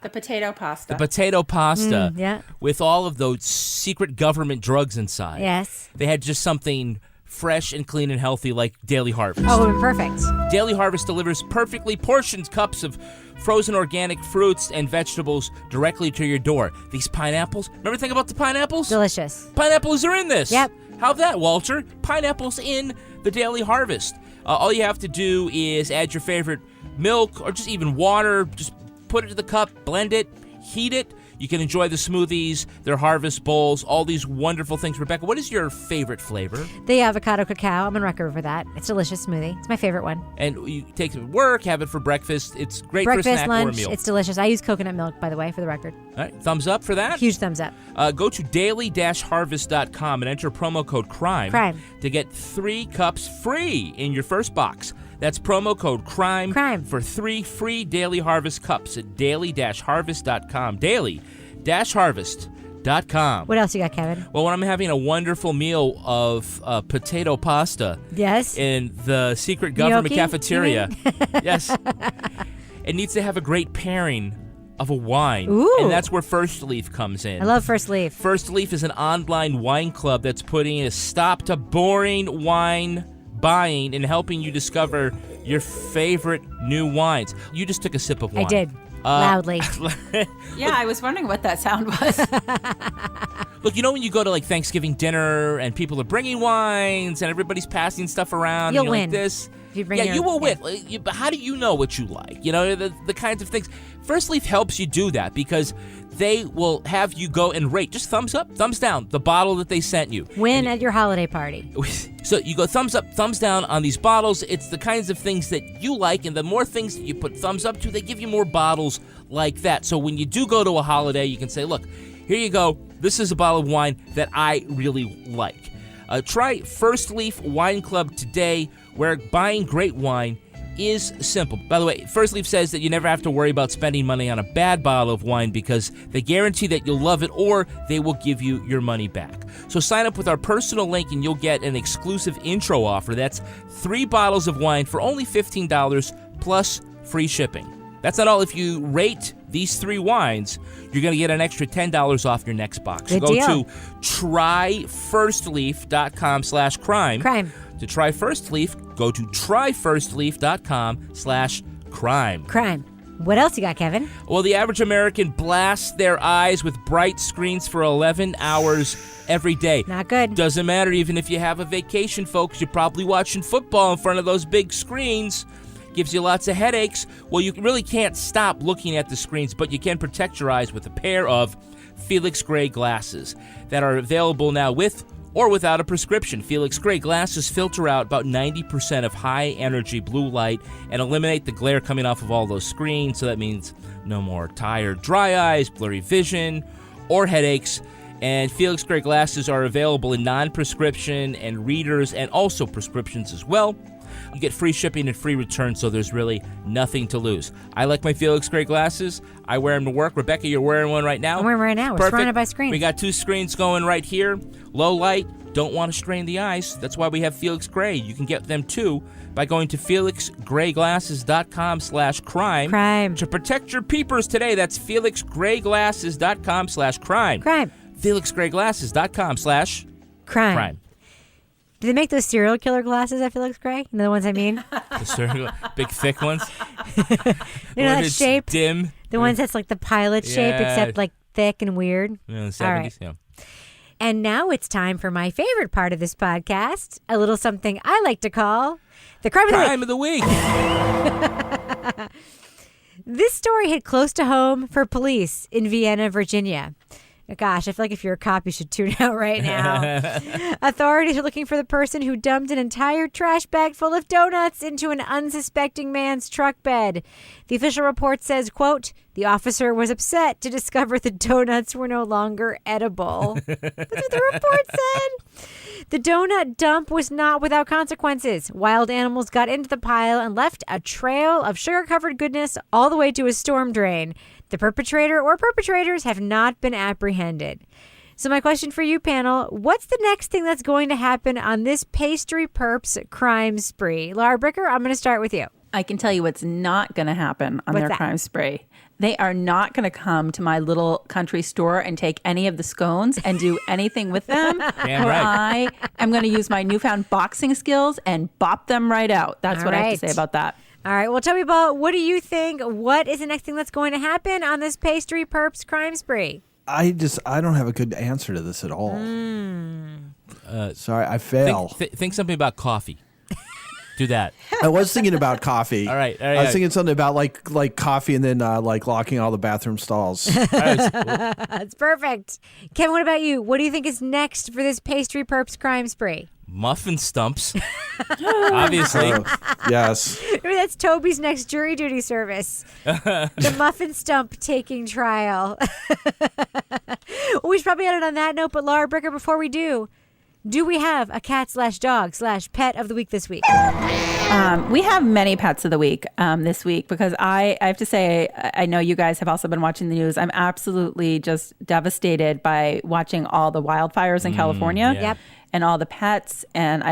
The potato pasta. the potato pasta yeah. with all of those secret government drugs inside. Yes. They had just something fresh and clean and healthy like Daily Harvest. Oh, perfect. Daily Harvest delivers perfectly portioned cups of frozen organic fruits and vegetables directly to your door. These pineapples, remember think about the pineapples? Delicious. Pineapples are in this. Yep. How that, Walter? Pineapples in the Daily Harvest. All you have to do is add your favorite milk or just even water. Just put it to the cup, blend it, heat it. You can enjoy the smoothies, their harvest bowls, all these wonderful things. Rebecca, what is your favorite flavor? The avocado cacao. I'm on record for that. It's a delicious smoothie. It's my favorite one. And you take it to work, have it for breakfast. It's great for a Breakfast, snack lunch. or a meal. It's delicious. I use coconut milk, by the way, for the record. All right, thumbs up for that? Huge thumbs up. Go to daily-harvest.com and enter promo code CRIME to get 3 cups free in your first box. That's promo code CRIME for 3 free Daily Harvest cups at daily-harvest.com. Daily-harvest.com. What else you got, Kevin? Well, when I'm having a wonderful meal of potato pasta in the secret government Gnocchi, cafeteria, yes, it needs to have a great pairing of a wine. Ooh. And that's where First Leaf comes in. I love First Leaf. First Leaf is an online wine club that's putting a stop to boring wine buying and helping you discover your favorite new wines. You just took a sip of wine. I did. Loudly. Yeah, I was wondering what that sound was. Look, you know when you go to like Thanksgiving dinner and people are bringing wines and everybody's passing stuff around? You'll and you're win. Like this? If you bring You will win. But how do you know what you like? You know, the kinds of things. First Leaf helps you do that because they will have you go and rate. Just thumbs up, thumbs down, the bottle that they sent you. Win at your holiday party. So you go thumbs up, thumbs down on these bottles. It's the kinds of things that you like, and the more things that you put thumbs up to, they give you more bottles like that. So when you do go to a holiday, you can say, look, here you go. This is a bottle of wine that I really like. Try First Leaf Wine Club today, where buying great wine is simple. By the way, First Leaf says that you never have to worry about spending money on a bad bottle of wine because they guarantee that you'll love it or they will give you your money back. So sign up with our personal link and you'll get an exclusive intro offer. That's 3 bottles of wine for only $15 plus free shipping. That's not all. If you rate these 3 wines, you're going to get an extra $10 off your next box. So Good go deal. to tryfirstleaf.com/crime. To try First Leaf, go to tryfirstleaf.com/crime. Crime. What else you got, Kevin? Well, the average American blasts their eyes with bright screens for 11 hours every day. Not good. Doesn't matter even if you have a vacation, folks. You're probably watching football in front of those big screens. Gives you lots of headaches. Well, you really can't stop looking at the screens, but you can protect your eyes with a pair of Felix Gray glasses that are available now with or without a prescription. Felix Gray glasses filter out about 90% of high-energy blue light and eliminate the glare coming off of all those screens, so that means no more tired, dry eyes, blurry vision, or headaches. And Felix Gray glasses are available in non-prescription and readers and also prescriptions as well. You get free shipping and free returns, so there's really nothing to lose. I like my Felix Gray glasses. I wear them to work. Rebecca, you're wearing one right now. I'm wearing one right now. We're surrounded by screens. We got 2 screens going right here. Low light, don't want to strain the eyes. That's why we have Felix Gray. You can get them too by going to felixgrayglasses.com/crime. Crime. To protect your peepers today, that's felixgrayglasses.com/crime. Crime. felixgrayglasses.com/crime. Do they make those serial killer glasses at Felix Gray? You know the ones I mean? The serial, big thick ones. You know that it's shape? Dim. The ones that's like the pilot shape, Yeah. except like thick and weird. Yeah, in the 70s, All right. yeah. And now it's time for my favorite part of this podcast, a little something I like to call the Crime of the Week. This story hit close to home for police in Vienna, Virginia. Gosh, I feel like if you're a cop, you should tune out right now. Authorities are looking for the person who dumped an entire trash bag full of donuts into an unsuspecting man's truck bed. The official report says, quote, the officer was upset to discover the donuts were no longer edible. That's what the report said. The donut dump was not without consequences. Wild animals got into the pile and left a trail of sugar-covered goodness all the way to a storm drain. The perpetrator or perpetrators have not been apprehended. So my question for you, panel, what's the next thing that's going to happen on this pastry perps crime spree? Laura Bricker, I'm going to start with you. I can tell you what's not going to happen on What's their that? crime spree. They are not going to come to my little country store and take any of the scones and do anything with them. Damn Or right. I am going to use my newfound boxing skills and bop them right out. That's All what I have right. to say about that. All right. Well, Toby Ball, what do you think? What is the next thing that's going to happen on this pastry perps crime spree? I don't have a good answer to this at all. Sorry, I fail. Think something about coffee. Do that. I was thinking about coffee. All right. I was thinking something about like coffee and then like locking all the bathroom stalls. That's perfect. Kevin, what about you? What do you think is next for this pastry perps crime spree? Muffin stumps. Obviously. Yes. Maybe that's Toby's next jury duty service. The muffin stump taking trial. Well, we should probably end it on that note, but Laura Bricker, before we do we have a cat/dog/pet of the week this week? We have many pets of the week this week because I have to say, I know you guys have also been watching the news. I'm absolutely just devastated by watching all the wildfires in California. yeah. Yep. And all the pets. And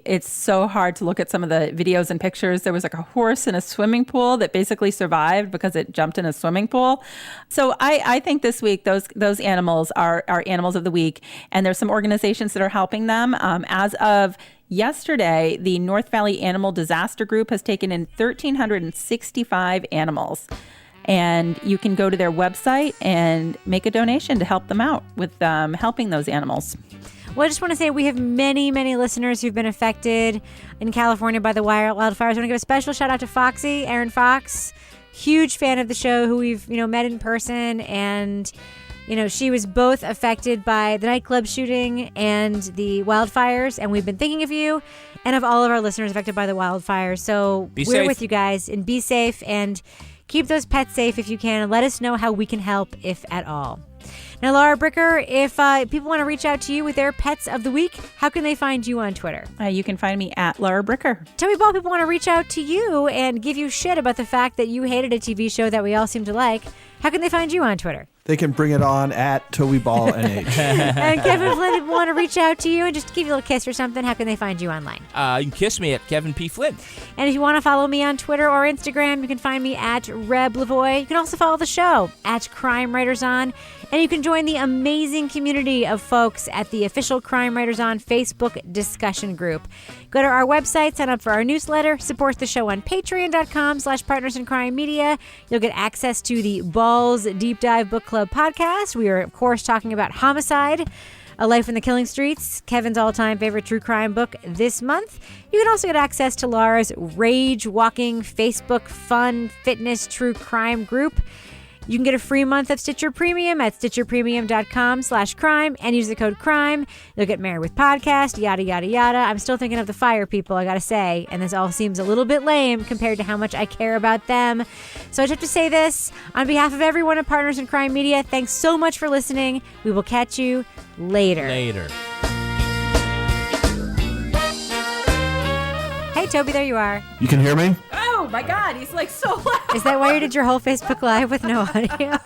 it's so hard to look at some of the videos and pictures. There was like a horse in a swimming pool that basically survived because it jumped in a swimming pool. So I think this week those animals are animals of the week. And there's some organizations that are helping them. As of yesterday, the North Valley Animal Disaster Group has taken in 1,365 animals. And you can go to their website and make a donation to help them out with helping those animals. Well, I just want to say we have many, many listeners who've been affected in California by the wildfires. I want to give a special shout out to Foxy, Erin Fox, huge fan of the show who we've, met in person. And, she was both affected by the nightclub shooting and the wildfires. And we've been thinking of you and of all of our listeners affected by the wildfires. So Be we're safe. with you guys, and be safe and keep those pets safe if you can. And let us know how we can help, if at all. Now, Laura Bricker, if people want to reach out to you with their pets of the week, how can they find you on Twitter? You can find me at Laura Bricker. Toby Ball, people want to reach out to you and give you shit about the fact that you hated a TV show that we all seem to like. How can they find you on Twitter? They can bring it on at Toby Ball NH. And Kevin Flynn, if people want to reach out to you and just give you a little kiss or something, how can they find you online? You can kiss me at Kevin P. Flynn. And if you want to follow me on Twitter or Instagram, you can find me at Reb Lavoie. You can also follow the show at Crime Writers On. And you can join the amazing community of folks at the official Crime Writers On Facebook discussion group. Go to our website, sign up for our newsletter, support the show on patreon.com/Partners in Crime Media. You'll get access to the Balls Deep Dive Book Club podcast. We are, of course, talking about Homicide, A Life in the Killing Streets, Kevin's all-time favorite true crime book this month. You can also get access to Laura's rage-walking Facebook fun fitness true crime group. You can get a free month of Stitcher Premium at stitcherpremium.com/crime and use the code CRIME. You'll get Married with Podcast, yada, yada, yada. I'm still thinking of the fire people, I gotta say, and this all seems a little bit lame compared to how much I care about them. So I just have to say this. On behalf of everyone at Partners in Crime Media, thanks so much for listening. We will catch you later. Hey, Toby, there you are. You can hear me? Oh my God, he's like so loud. Is that why you did your whole Facebook Live with no audio?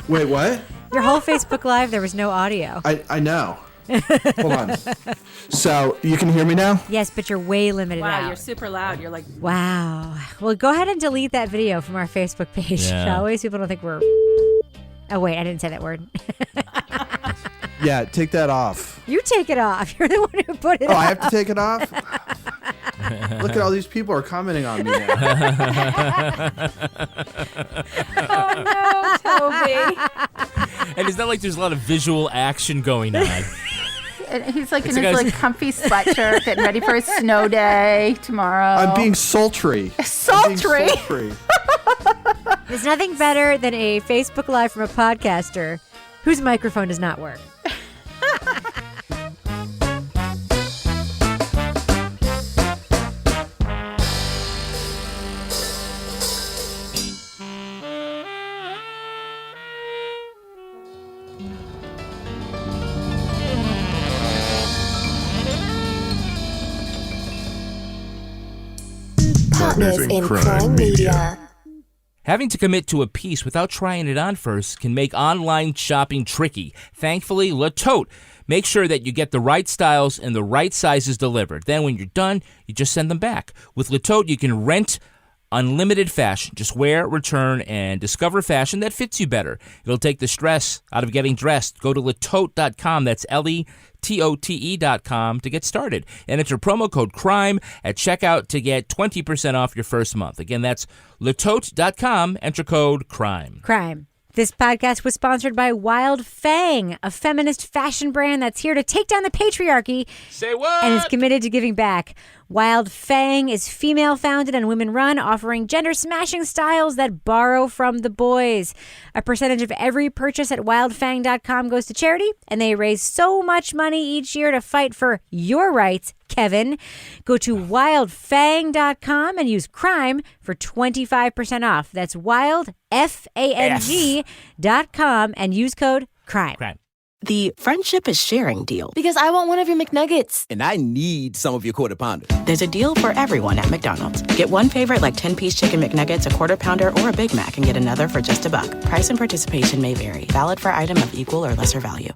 Wait, what? Your whole Facebook Live, there was no audio. I know. Hold on. So you can hear me now? Yes, but you're way limited Wow, out. you're super loud. You're like, Wow. Well, go ahead and delete that video from our Facebook page, Yeah. shall we? So people don't think we're... Oh, wait, I didn't say that word. Yeah, take that off. You take it off. You're the one who put it Oh, up. I have to take it off? Look at all these people are commenting on me now. oh no, Toby. And it's not like there's a lot of visual action going on. And he's like It's in like his I was- like comfy sweatshirt, getting ready for a snow day tomorrow. I'm being sultry. Sultry? I'm being sultry. There's nothing better than a Facebook Live from a podcaster whose microphone does not work. Partners in Crime Media. Having to commit to a piece without trying it on first can make online shopping tricky. Thankfully, Le Tote makes sure that you get the right styles and the right sizes delivered. Then when you're done, you just send them back. With Le Tote, you can rent unlimited fashion. Just wear, return, and discover fashion that fits you better. It'll take the stress out of getting dressed. Go to letote.com. That's LETOTE.com to get started. And enter promo code CRIME at checkout to get 20% off your first month. Again, that's letote.com. Enter code CRIME. Crime. This podcast was sponsored by Wild Fang, a feminist fashion brand that's here to take down the patriarchy. Say what? And is committed to giving back. Wild Fang is female-founded and women-run, offering gender-smashing styles that borrow from the boys. A percentage of every purchase at wildfang.com goes to charity, and they raise so much money each year to fight for your rights, Kevin. Go to wildfang.com and use CRIME for 25% off. That's wildfang.com and use code CRIME. The friendship is sharing deal. Because I want one of your McNuggets. And I need some of your Quarter Pounder. There's a deal for everyone at McDonald's. Get one favorite like 10-piece chicken McNuggets, a Quarter Pounder, or a Big Mac and get another for just $1. Price and participation may vary. Valid for item of equal or lesser value.